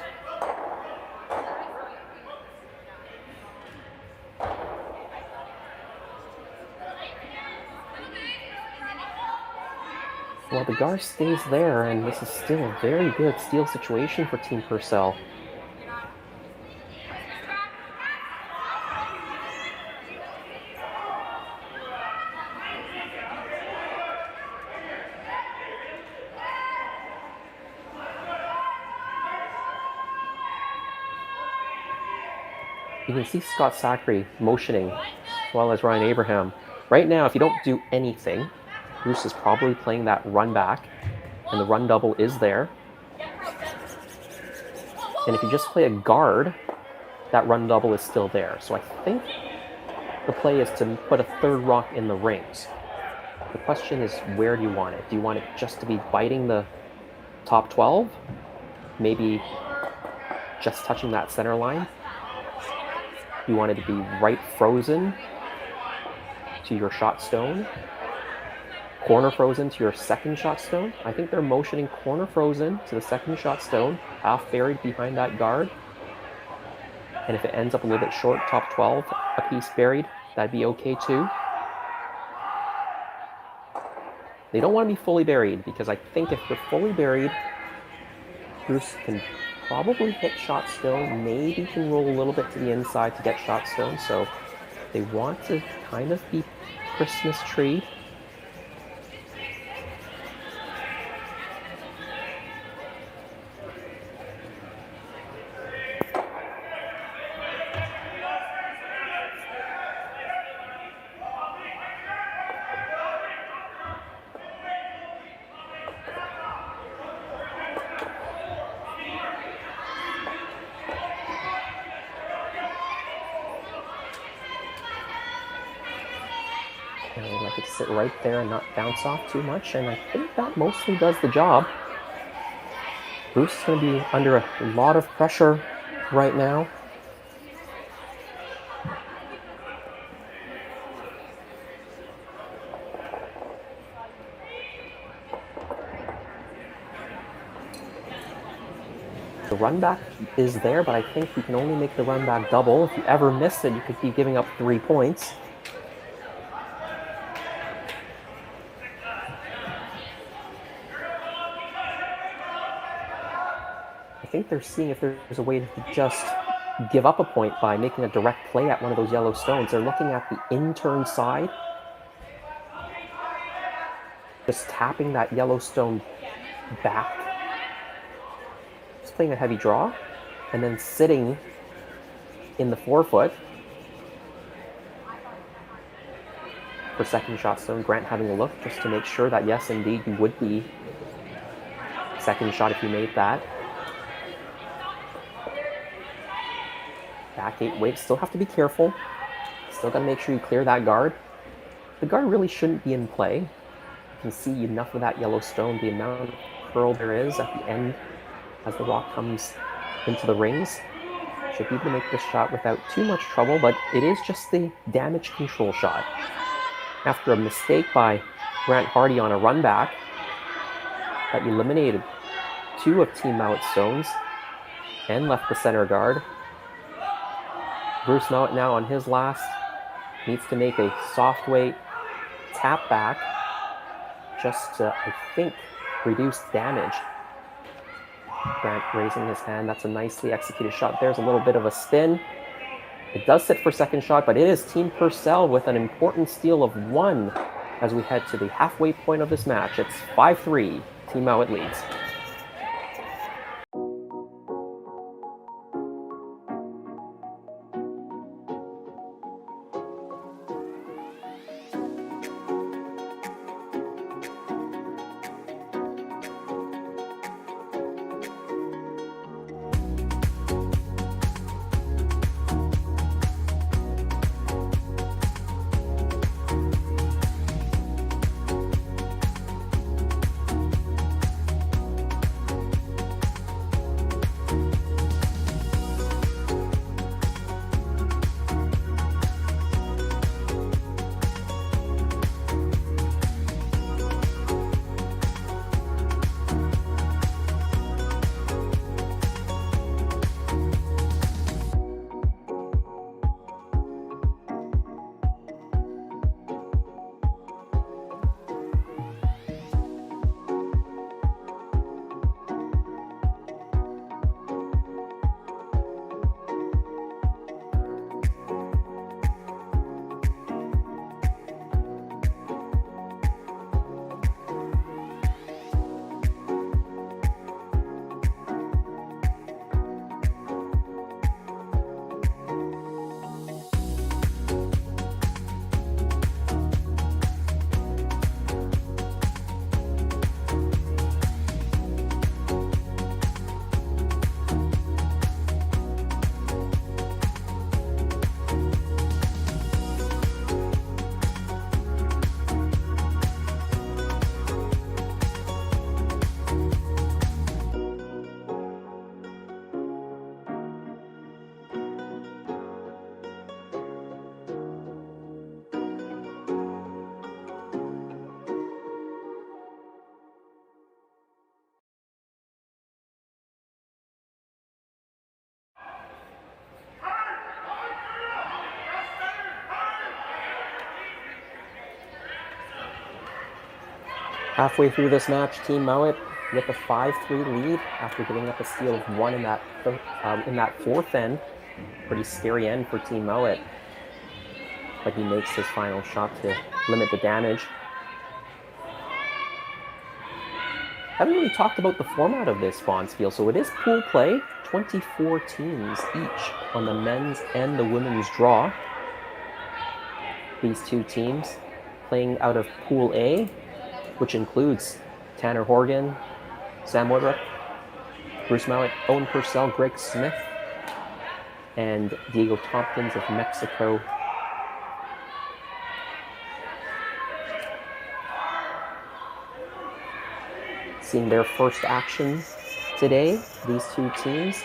Well, the guard stays there, and this is still a very good steal situation for Team Purcell. You can see Scott Zachary motioning as well as Ryan Abraham. Right now, if you don't do anything, Bruce is probably playing that run back, and the run double is there. And if you just play a guard, that run double is still there. So I think the play is to put a third rock in the rings. The question is, where do you want it? Do you want it just to be biting the top 12? Maybe just touching that center line? You want it to be right frozen to your shot stone? Corner frozen to your second shot stone? I think they're motioning corner frozen to the second shot stone, half buried behind that guard. And if it ends up a little bit short, top 12, a piece buried, that'd be okay too. They don't want to be fully buried, because I think if they're fully buried, Bruce can probably hit shot stone, maybe can roll a little bit to the inside to get shot stone. So they want to kind of be Christmas tree. And I'd like it to sit right there and not bounce off too much, and I think that mostly does the job. Bruce is going to be under a lot of pressure right now. The run back is there, but I think you can only make the run back double. If you ever miss it, you could be giving up 3 points. I think they're seeing if there's a way to just give up a point by making a direct play at one of those yellow stones. They're looking at the in-turn side, just tapping that yellow stone back, just playing a heavy draw, and then sitting in the forefoot for second shot stone. Grant having a look just to make sure that yes, indeed, you would be second shot if you made that. Back 8 weight, still have to be careful. Still got to make sure you clear that guard. The guard really shouldn't be in play. You can see enough of that yellow stone, the amount of curl there is at the end as the rock comes into the rings. Should be able to make this shot without too much trouble, but it is just the damage control shot. After a mistake by Grant Hardy on a run back, that eliminated 2 of Team Mouat's stones and left the center guard. Bruce Mouat now on his last needs to make a soft weight tap back just to, I think, reduce damage. Grant raising his hand. That's a nicely executed shot. There's a little bit of a spin. It does sit for second shot, but it is Team Purcell with an important steal of 1 as we head to the halfway point of this match. It's 5-3. Team Mouat leads. Halfway through this match, Team Mouat with a 5-3 lead after giving up a steal of 1 in that fourth end. Pretty scary end for Team Mouat. But he makes his final shot to limit the damage. Haven't really talked about the format of this Bonspiel, so it is pool play. 24 teams each on the men's and the women's draw. These two teams playing out of Pool A, which includes Tanner Horgan, Sam Woodruff, Bruce Mouat, Owen Purcell, Greg Smith, and Diego Tompkins of Mexico. Seeing their first action today, these two teams.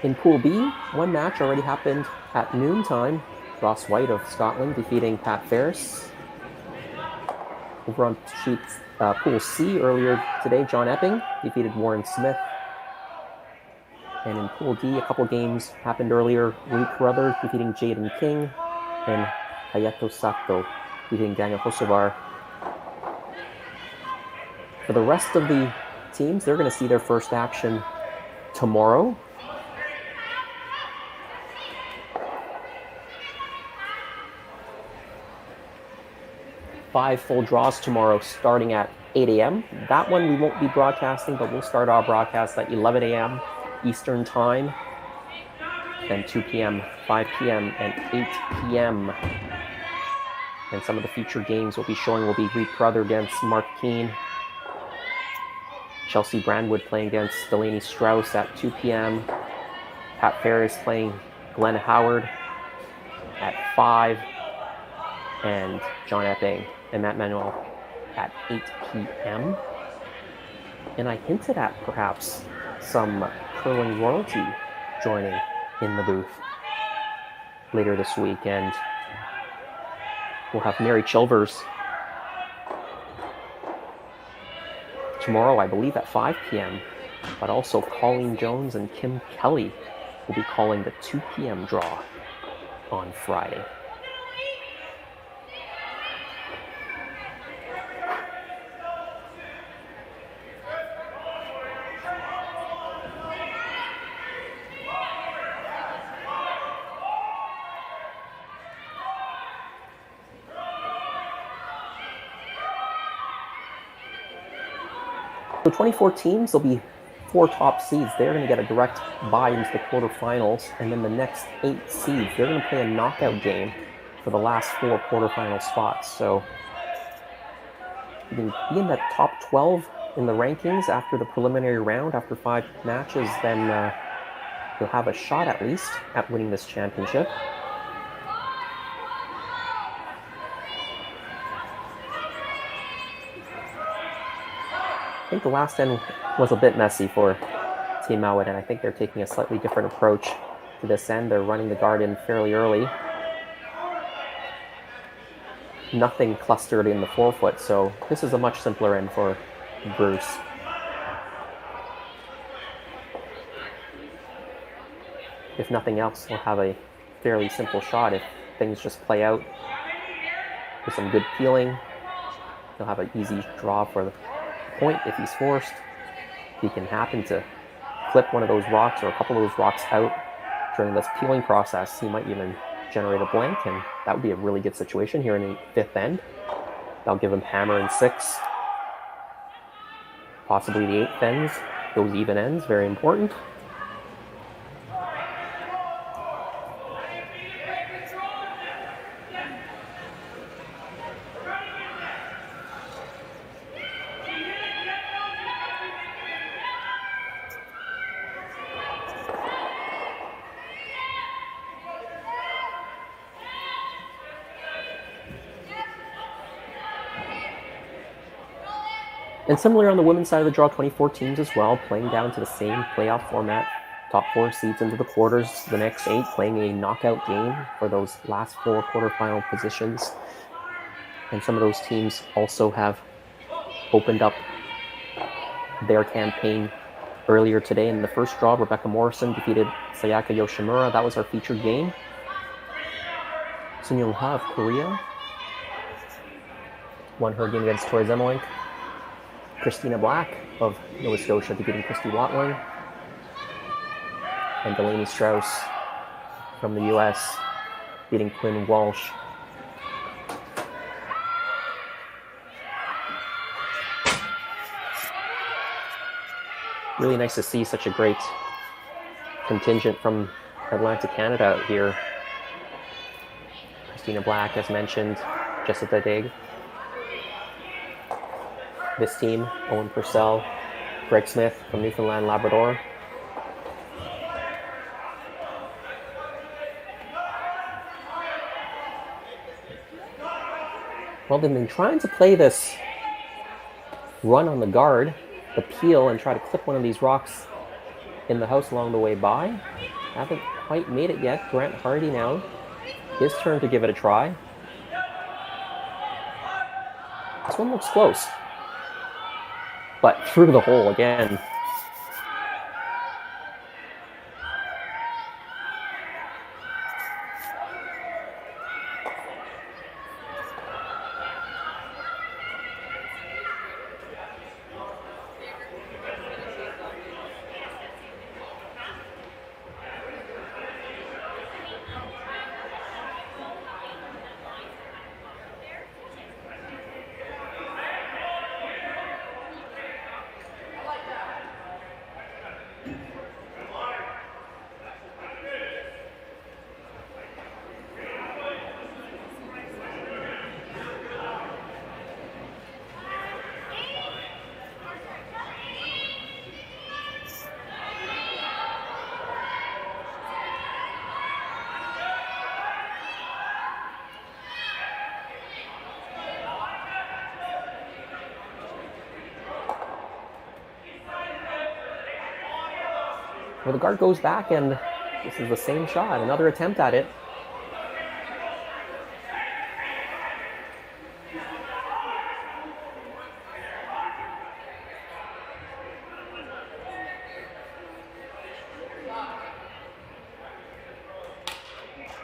In Pool B, one match already happened at noontime. Ross White of Scotland defeating Pat Ferris. Over on Pool C earlier today, John Epping defeated Warren Smith. And in Pool D, a couple games happened earlier. Reed Carruthers defeating Jaden King, and Hayato Sato defeating Daniel Hosovar. For the rest of the teams, they're going to see their first action tomorrow. Five full draws tomorrow starting at 8 a.m. That one we won't be broadcasting, but we'll start our broadcast at 11 a.m. Eastern Time, then 2 p.m., 5 p.m., and 8 p.m. And some of the featured games we'll be showing will be Reed Carruthers against Mark Keane, Chelsea Brandwood playing against Delaney Strauss at 2 p.m., Pat Ferris playing Glenn Howard at 5, and John Epping and Matt Manuel at 8 p.m. And I hinted at perhaps some curling royalty joining in the booth later this week, and we'll have Mary Chilvers tomorrow, I believe, at 5 p.m., but also Colleen Jones and Kim Kelly will be calling the 2 p.m. draw on Friday. So 24 teams, there'll be 4 top seeds. They're going to get a direct bye into the quarterfinals, and then the next 8 seeds, they're going to play a knockout game for the last 4 quarterfinal spots. So you can be in the top 12 in the rankings after the preliminary round, after 5 matches, then you'll have a shot at least at winning this championship. I think the last end was a bit messy for Team Mouat, and I think they're taking a slightly different approach to this end. They're running the guard in fairly early. Nothing clustered in the forefoot, so this is a much simpler end for Bruce. If nothing else, we'll have a fairly simple shot if things just play out with some good peeling. He'll have an easy draw for the point if he's forced. He can happen to clip one of those rocks or a couple of those rocks out during this peeling process. He might even generate a blank, and that would be a really good situation here in the 5th end. That'll give him hammer and 6. Possibly the 8th ends, those even ends, very important. And similarly on the women's side of the draw, 24 teams as well, playing down to the same playoff format. Top 4 seeds into the quarters, the next 8 playing a knockout game for those last 4 quarterfinal positions. And some of those teams also have opened up their campaign earlier today. In the first draw, Rebecca Morrison defeated Sayaka Yoshimura. That was our featured game. Sun Young Ha of Korea won her game against Tori Zemelink. Christina Black of Nova Scotia defeating Christy Watling. And Delaney Strauss from the US beating Quinn Walsh. Really nice to see such a great contingent from Atlantic Canada out here. Christina Black, as mentioned, Jessica Dig. This team, Owen Purcell, Greg Smith from Newfoundland, Labrador. Well, they've been trying to play this run on the guard, the peel, and try to clip one of these rocks in the house along the way by. Haven't quite made it yet. Grant Hardy now. His turn to give it a try. This one looks close. But through the hole again. Well, the guard goes back, and this is the same shot. Another attempt at it.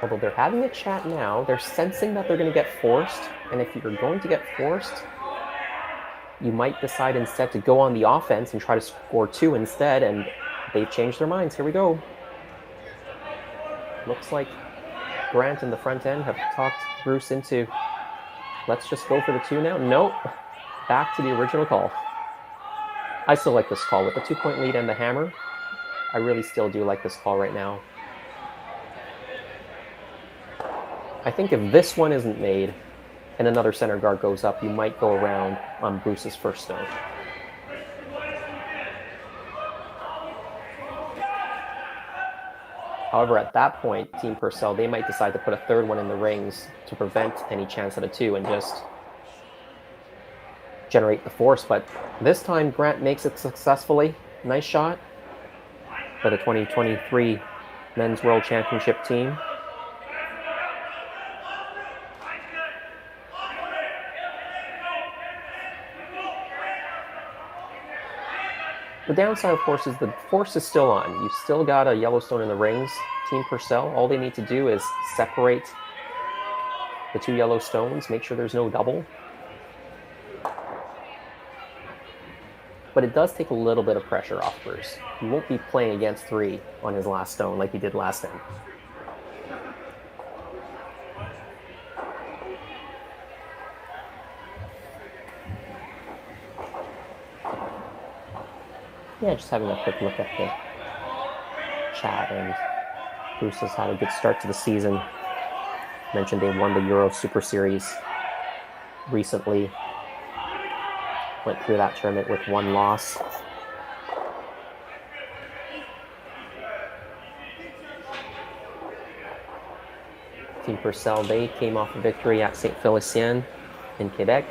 Although they're having a chat now, they're sensing that they're going to get forced. And if you're going to get forced, you might decide instead to go on the offense and try to score 2 instead. And they've changed their minds. Here we go. Looks like Grant and the front end have talked Bruce into, let's just go for the 2 now. Nope. Back to the original call. I still like this call. With the 2-point lead and the hammer, I really still do like this call right now. I think if this one isn't made and another center guard goes up, you might go around on Bruce's first stone. However, at that point, Team Purcell, they might decide to put a third one in the rings to prevent any chance at a 2 and just generate the force. But this time, Grant makes it successfully. Nice shot for the 2023 Men's World Championship team. The downside, of course, is the force is still on. You've still got a Yellowstone in the rings. Team Purcell, all they need to do is separate the 2 Yellowstones, make sure there's no double. But it does take a little bit of pressure off Bruce. He won't be playing against 3 on his last stone like he did last time. Yeah, just having a quick look at the chat, and Bruce has had a good start to the season. Mentioned they won the Euro Super Series recently. Went through that tournament with 1 loss. Team Purcell, they came off a victory at St. Félicien in Quebec.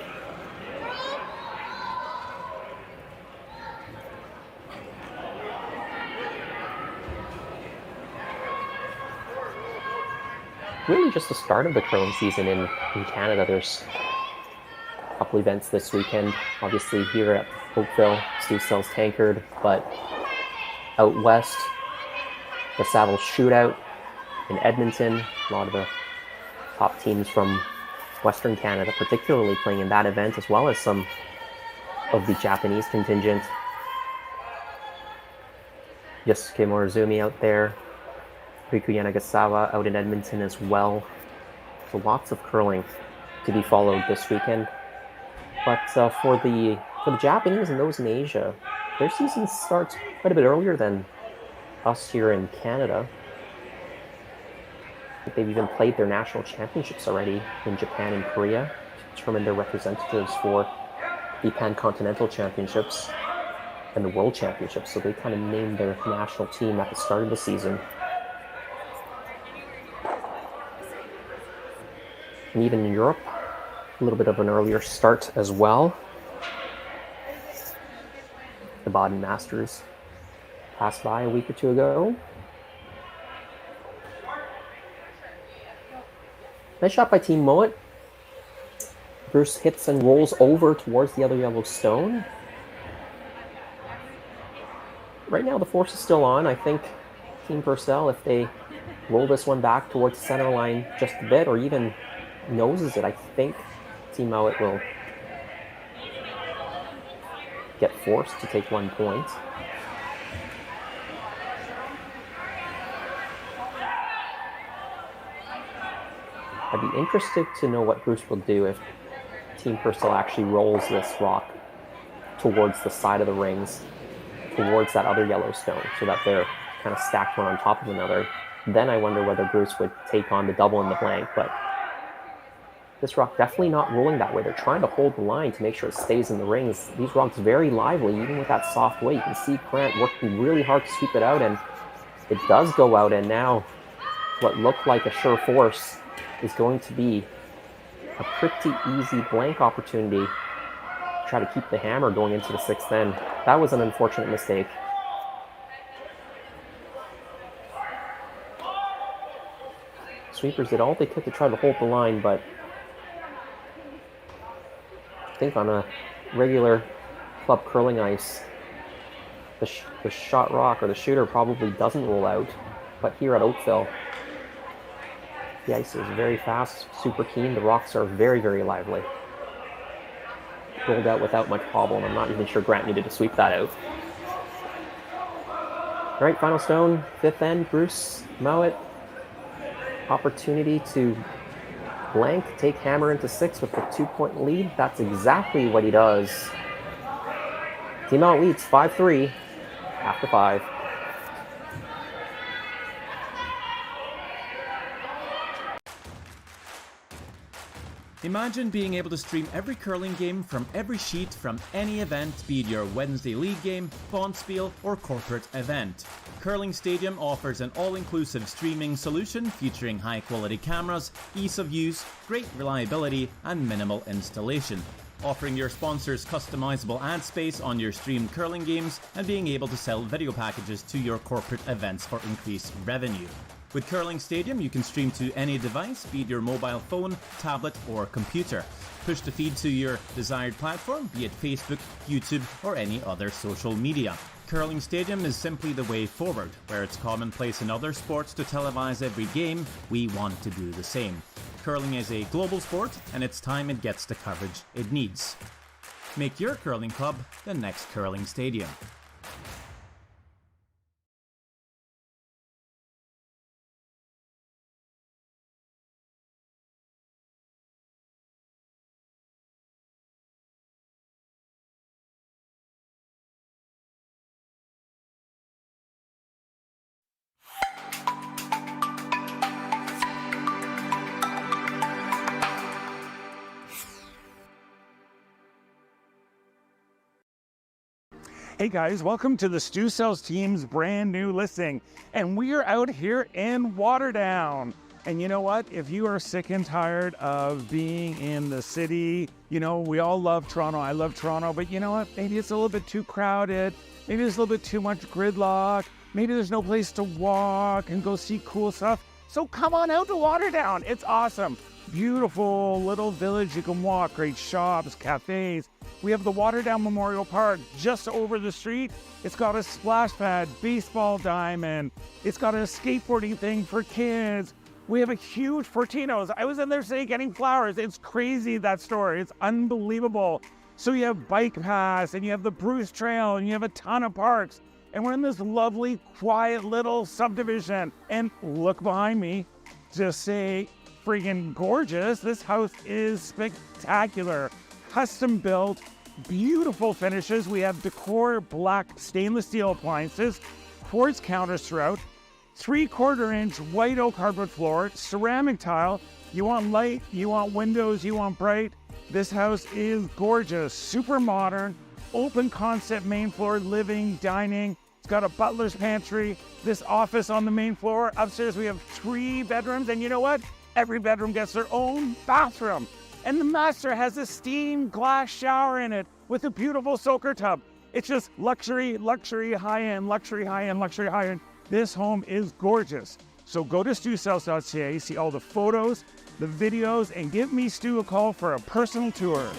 Really just the start of the curling season in Canada. There's a couple events this weekend, obviously here at Oakville, Scotia's Tankard, but out west, the Saville Shootout in Edmonton. A lot of the top teams from Western Canada, particularly playing in that event, as well as some of the Japanese contingent. Yosuke Morizumi out there, Riku Yanagasawa out in Edmonton as well. So lots of curling to be followed this weekend. But for the Japanese and those in Asia, their season starts quite a bit earlier than us here in Canada. I think they've even played their national championships already in Japan and Korea to determine their representatives for the Pan-Continental Championships and the World Championships. So they kind of named their national team at the start of the season. And even in Europe, a little bit of an earlier start as well. The Baden Masters passed by a week or two ago. Nice shot by Team Mouat. Bruce hits and rolls over towards the other yellow stone. Right now the force is still on. I think Team Purcell, if they roll this one back towards the center line just a bit, or even noses it, I think Team Mouat will get forced to take 1 point. I'd be interested to know what Bruce will do if Team Purcell actually rolls this rock towards the side of the rings, towards that other yellow stone, so that they're kind of stacked one on top of another. Then I wonder whether Bruce would take on the double in the blank, but this rock definitely not rolling that way. They're trying to hold the line to make sure it stays in the rings. These rocks very lively, even with that soft weight. You can see Grant working really hard to sweep it out, and it does go out, and now what looked like a sure force is going to be a pretty easy blank opportunity to try to keep the hammer going into the sixth end. That was an unfortunate mistake. Sweepers did all they could to try to hold the line, but I think on a regular club curling ice, the shot rock or the shooter probably doesn't roll out. But here at Oakville, the ice is very fast, super keen. The rocks are very, very lively. Rolled out without much problem. I'm not even sure Grant needed to sweep that out. All right, final stone, fifth end, Bruce Mouat. Opportunity to blank, take hammer into six with the 2-point lead. That's exactly what he does. Team Mouat leads 5-3 after 5. Imagine being able to stream every curling game from every sheet from any event, be it your Wednesday league game, bonspiel, or corporate event. Curling Stadium offers an all-inclusive streaming solution featuring high-quality cameras, ease of use, great reliability, and minimal installation. Offering your sponsors customizable ad space on your streamed curling games and being able to sell video packages to your corporate events for increased revenue. With Curling Stadium, you can stream to any device, be it your mobile phone, tablet, or computer. Push the feed to your desired platform, be it Facebook, YouTube, or any other social media. Curling Stadium is simply the way forward. Where it's commonplace in other sports to televise every game, we want to do the same. Curling is a global sport, and it's time it gets the coverage it needs. Make your curling club the next Curling Stadium. Hey guys, welcome to the Stu Sells team's brand new listing. And we are out here in Waterdown. And you know what? If you are sick and tired of being in the city, you know, we all love Toronto. I love Toronto, but you know what? Maybe it's a little bit too crowded. Maybe there's a little bit too much gridlock. Maybe there's no place to walk and go see cool stuff. So come on out to Waterdown. It's awesome. Beautiful little village you can walk, great shops, cafes. We have the Waterdown Memorial Park just over the street. It's got a splash pad, baseball diamond. It's got a skateboarding thing for kids. We have a huge Fortino's. I was in there today getting flowers. It's crazy, that store. It's unbelievable. So you have Bike Pass, and you have the Bruce Trail, and you have a ton of parks. And we're in this lovely, quiet little subdivision. And look behind me, just say freaking gorgeous. This house is spectacular. Custom built, beautiful finishes. We have decor black stainless steel appliances, quartz counters throughout, 3/4-inch white oak hardwood floor, ceramic tile. You want light, you want windows, you want bright. This house is gorgeous, super modern, open concept main floor, living, dining. It's got a butler's pantry, this office on the main floor. Upstairs we have 3 bedrooms, and you know what? Every bedroom gets their own bathroom. And the master has a steamed glass shower in it with a beautiful soaker tub. It's just luxury, luxury, high-end, luxury, high-end, luxury, high-end. This home is gorgeous. So go to stewcells.ca, see all the photos, the videos, and give me Stu a call for a personal tour.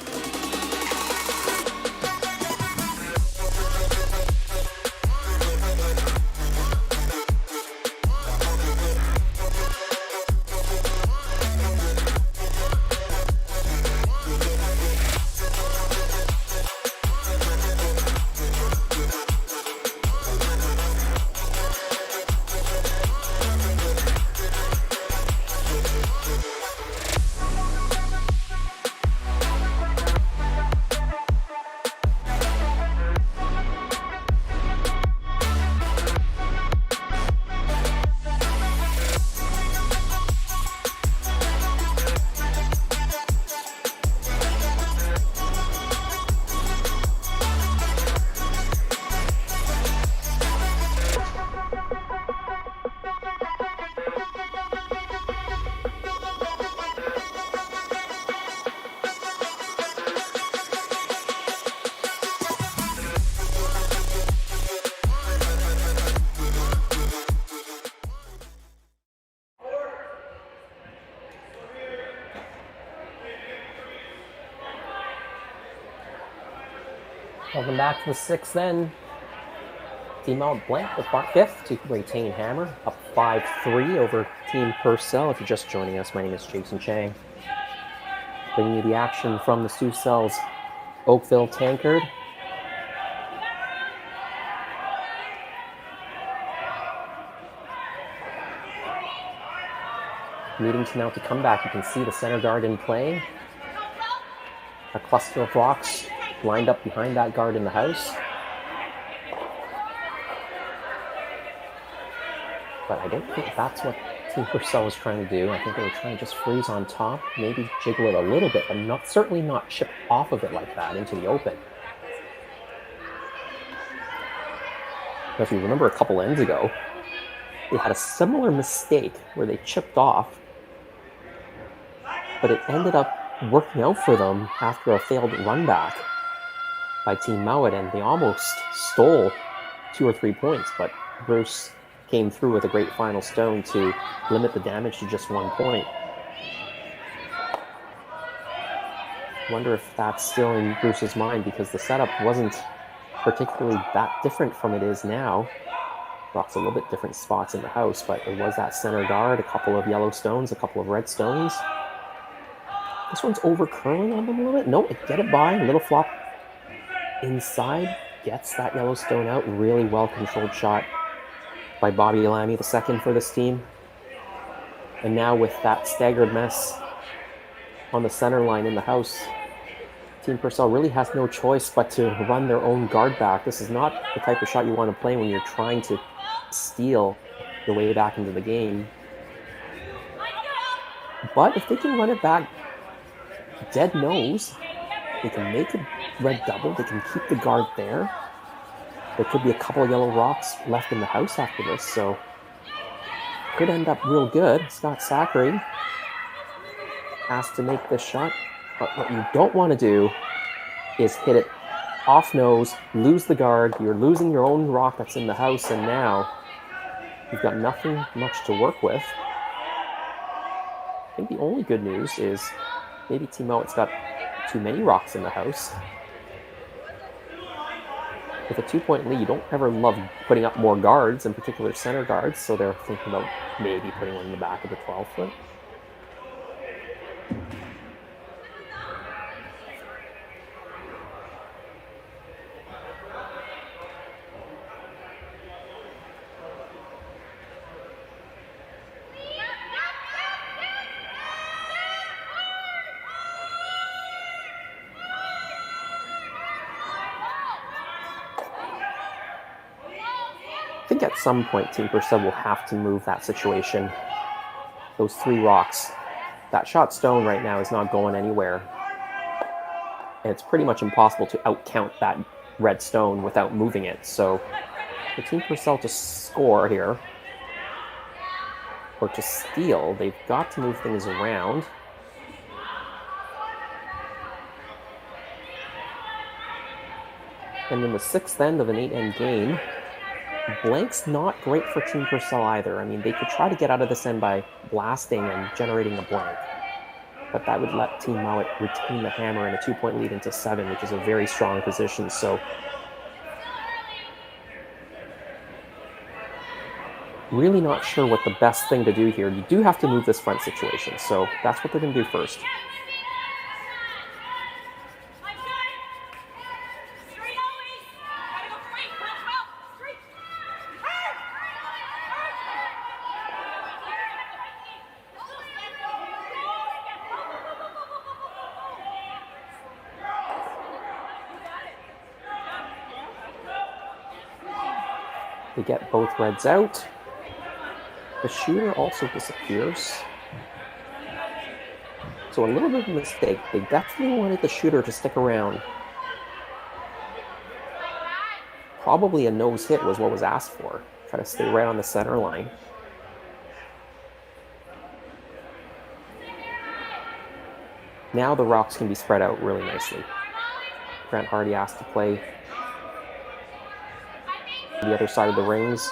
Welcome back to the 6th then. Team Mouat blank with 5th to retain hammer, up 5-3 over Team Purcell. If you're just joining us, my name is Jason Chang. Bringing you the action from the Stu Cells Oakville Tankard. Needing to now to come back, you can see the center guard in play. A cluster of rocks lined up behind that guard in the house. But I don't think that's what Team Purcell was trying to do. I think they were trying to just freeze on top, maybe jiggle it a little bit, but certainly not chip off of it like that into the open. Now, if you remember a couple ends ago, they had a similar mistake where they chipped off, but it ended up working out for them after a failed run back by Team Mouat, and they almost stole 2 or 3 points, but Bruce came through with a great final stone to limit the damage to just 1 point. Wonder if that's still in Bruce's mind, because the setup wasn't particularly that different from it is now. Lots of little bit different spots in the house, but it was that center guard, a couple of yellow stones, a couple of red stones. This one's over curling on them a little bit. No, get it by, little flop inside, gets that yellow stone out. Really well controlled shot by Bobby Lamy, the second for this team. And now with that staggered mess on the center line in the house, Team Purcell really has no choice but to run their own guard back. This is not the type of shot you want to play when you're trying to steal your way back into the game. But if they can run it back dead nose, they can make a red double, they can keep the guard there. There could be a couple of yellow rocks left in the house after this, so could end up real good. Scott Zachary has to make this shot, but what you don't want to do is hit it off nose, lose the guard. You're losing your own rock that's in the house, and now you've got nothing much to work with. I think the only good news is maybe Team Mouat's got too many rocks in the house. with a 2-point lead, you don't ever love putting up more guards, in particular center guards, so they're thinking about maybe putting one in the back of the 12-foot. I think at some point Team Purcell will have to move that situation. Those 3 rocks. That shot stone right now is not going anywhere. And it's pretty much impossible to outcount that red stone without moving it. So for Team Purcell to score here, or to steal, they've got to move things around. And in the 6th end of an 8-end game, blank's not great for Team Purcell either. I mean, they could try to get out of this end by blasting and generating a blank, but that would let Team Mouat retain the hammer and a 2-point lead into 7, which is a very strong position. So really not sure what the best thing to do here. You do have to move this front situation, so that's what they're going to do first. They get both reds out. The shooter also disappears. So a little bit of a mistake. They definitely wanted the shooter to stick around. Probably a nose hit was what was asked for. Try to stay right on the center line. Now the rocks can be spread out really nicely. Grant Hardy asked to play the other side of the rings,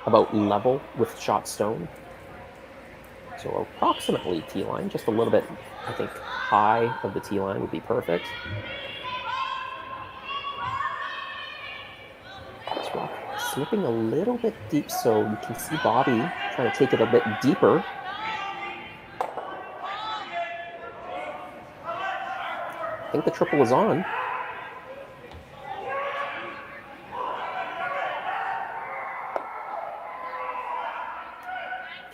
about level with shot stone. So approximately T-line, just a little bit, I think, high of the T-line would be perfect. This rock slipping a little bit deep, so you can see Bobby trying to take it a bit deeper. I think the triple was on.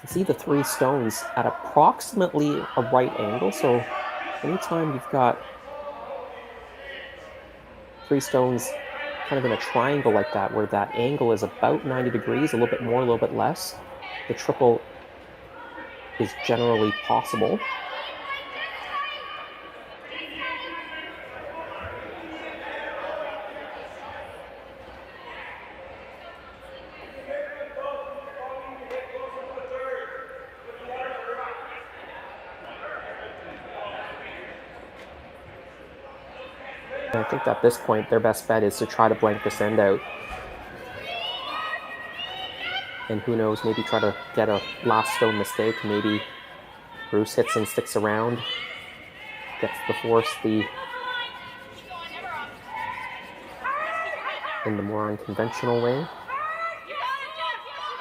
See the 3 stones at approximately a right angle. So anytime you've got 3 stones kind of in a triangle like that, where that angle is about 90 degrees, a little bit more, a little bit less, the triple is generally possible. I think at this point, their best bet is to try to blank this end out. And who knows, maybe try to get a last stone mistake. Maybe Bruce hits and sticks around, gets the force in the more unconventional way.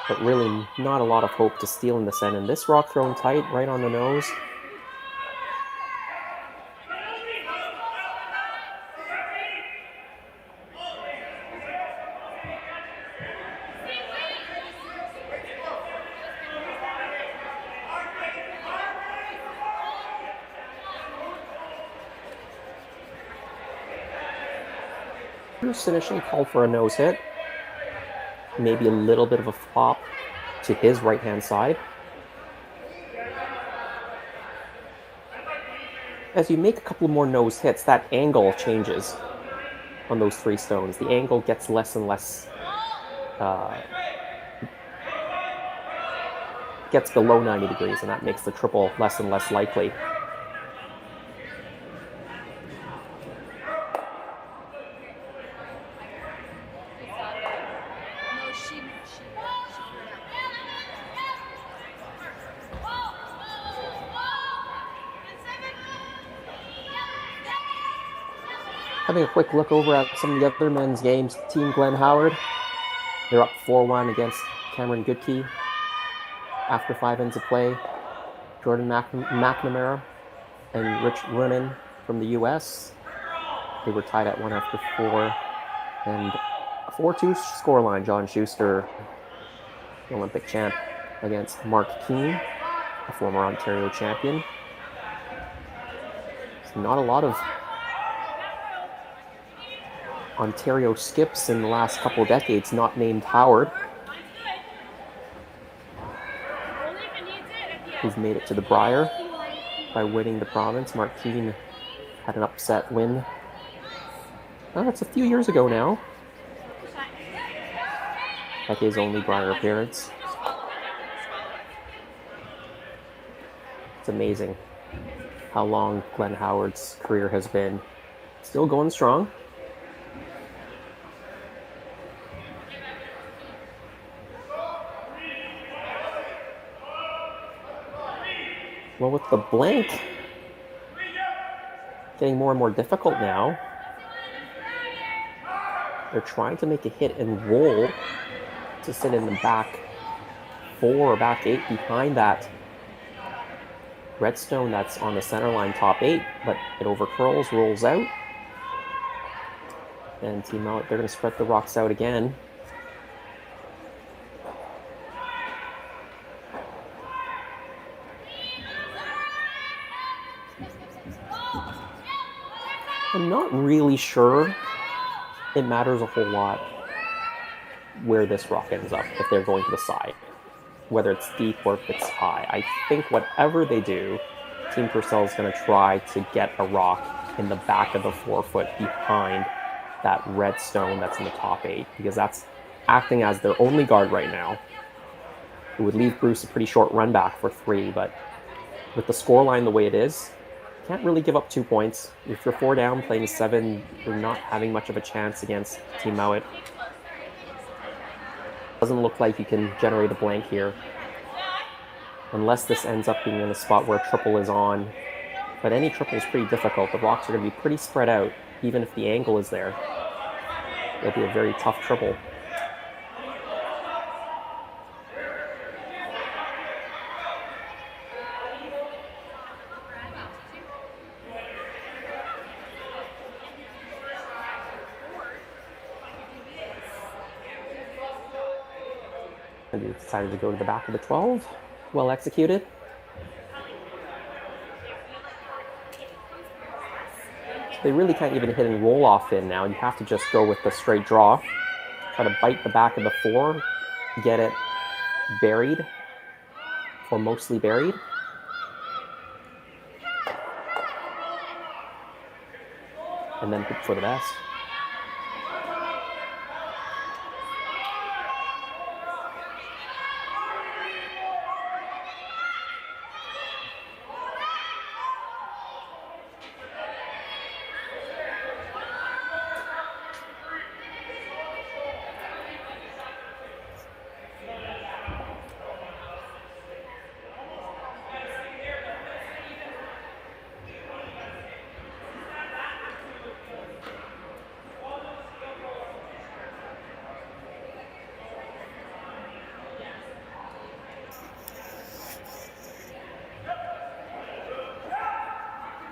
But really not a lot of hope to steal in this end. And this rock thrown tight, right on the nose. Bruce initially called for a nose hit, maybe a little bit of a flop to his right-hand side. As you make a couple more nose hits, that angle changes on those 3 stones. The angle gets less and less, gets below 90 degrees, and that makes the triple less and less likely. Having a quick look over at some of the other men's games, Team Glenn Howard, they're up 4-1 against Cameron Goodkey after 5 ends of play. Jordan McNamara and Rich Runnan from the U.S., they were tied at 1 after 4. And a 4-2 scoreline, John Schuster, the Olympic champ, against Mark Keane, a former Ontario champion. There's not a lot of Ontario skips in the last couple of decades not named Howard, who's made it to the Brier by winning the province. Mark Keane had an upset win. Oh, that's a few years ago now. Like his only Brier appearance. It's amazing how long Glenn Howard's career has been. Still going strong. Well, with the blank getting more and more difficult now, they're trying to make a hit and roll to sit in the back 4 or back 8 behind that redstone that's on the center line top 8, but it overcurls, rolls out. And Team Mouat, they're going to spread the rocks out again. I'm not really sure it matters a whole lot where this rock ends up, if they're going to the side, whether it's deep or if it's high. I think whatever they do, Team Purcell is going to try to get a rock in the back of the 4-foot behind that red stone that's in the top 8, because that's acting as their only guard right now. It would leave Bruce a pretty short run back for 3, but with the scoreline the way it is, can't really give up 2 points. If you're 4 down, playing 7, you're not having much of a chance against Team Mouat. Doesn't look like you can generate a blank here, unless this ends up being in a spot where a triple is on. But any triple is pretty difficult. The rocks are going to be pretty spread out, even if the angle is there. It'll be a very tough triple. And he decided to go to the back of the 12. Well executed. They really can't even hit and roll off in now. You have to just go with the straight draw. Try to bite the back of the 4. Get it buried. Or mostly buried. And then hope for the best.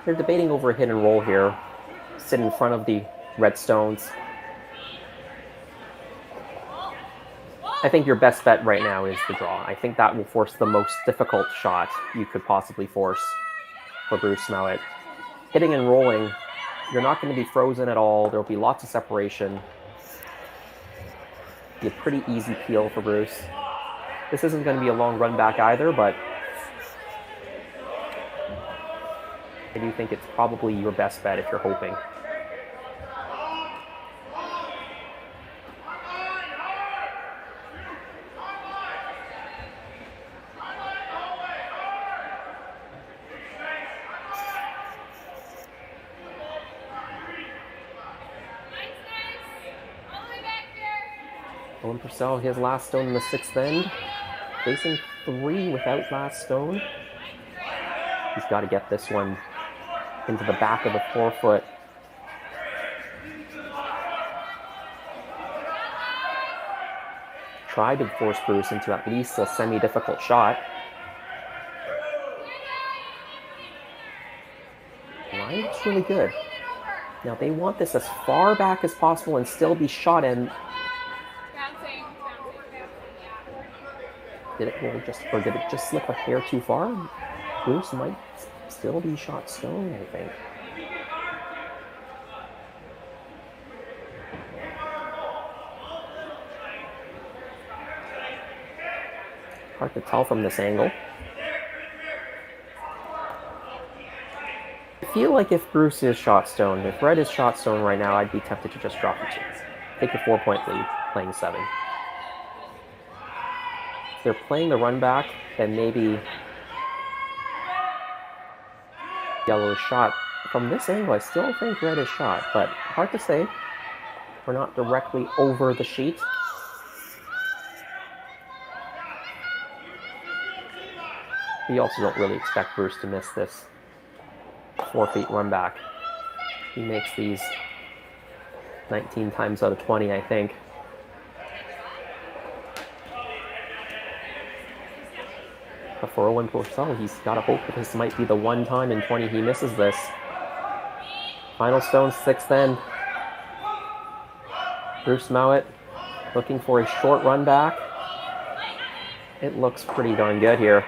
They're debating over a hit and roll here. Sit in front of the redstones. I think your best bet right now is the draw. I think that will force the most difficult shot you could possibly force for Bruce Mouat. Hitting and rolling, you're not going to be frozen at all. There'll be lots of separation. Be a pretty easy peel for Bruce. This isn't going to be a long run back either, but I do think it's probably your best bet if you're hoping. Owen Purcell, his last stone in the 6th end. Facing 3 without last stone. He's got to get this one into the back of the 4-foot. tried to force Bruce into at least a semi-difficult shot. Line is really good. Now they want this as far back as possible and still be shot in. Did it just slip a hair too far? Bruce might still be shot stone, I think. Hard to tell from this angle. I feel like if Bruce is shot stone, if Red is shot stone right now, I'd be tempted to just drop the 2. Take a 4-point lead, playing 7. If they're playing the run back, then maybe yellow is shot. From this angle, I still think Red is shot, but hard to say. We're not directly over the sheet. We also don't really expect Bruce to miss this 4 feet run back. He makes these 19 times out of 20, I think. But for Owen Purcell, he's got to hope that this might be the one time in 20 he misses this. Final stone, 6th end. Bruce Mouat looking for a short run back. It looks pretty darn good here.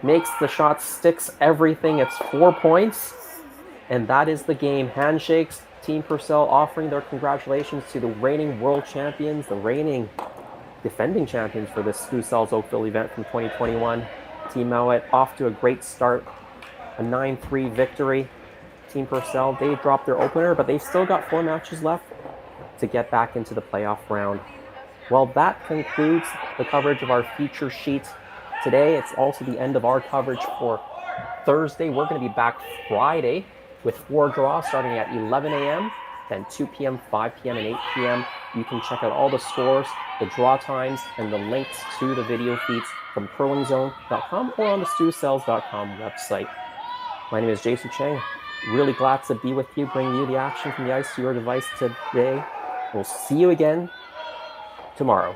Makes the shot, sticks everything. It's 4 points. And that is the game. Handshakes. Team Purcell offering their congratulations to the reigning world champions, the reigning defending champions for this Scotia's Oakville event from 2021. Team Mouat off to a great start. A 9-3 victory. Team Purcell, they dropped their opener, but they've still got 4 matches left to get back into the playoff round. Well, that concludes the coverage of our feature sheet today. It's also the end of our coverage for Thursday. We're going to be back Friday with 4 draws starting at 11 a.m., then 2 p.m., 5 p.m., and 8 p.m. You can check out all the scores, the draw times, and the links to the video feeds from curlingzone.com or on the stewcells.com website. My name is Jason Chang. Really glad to be with you, bringing you the action from the ice to your device today. We'll see you again tomorrow.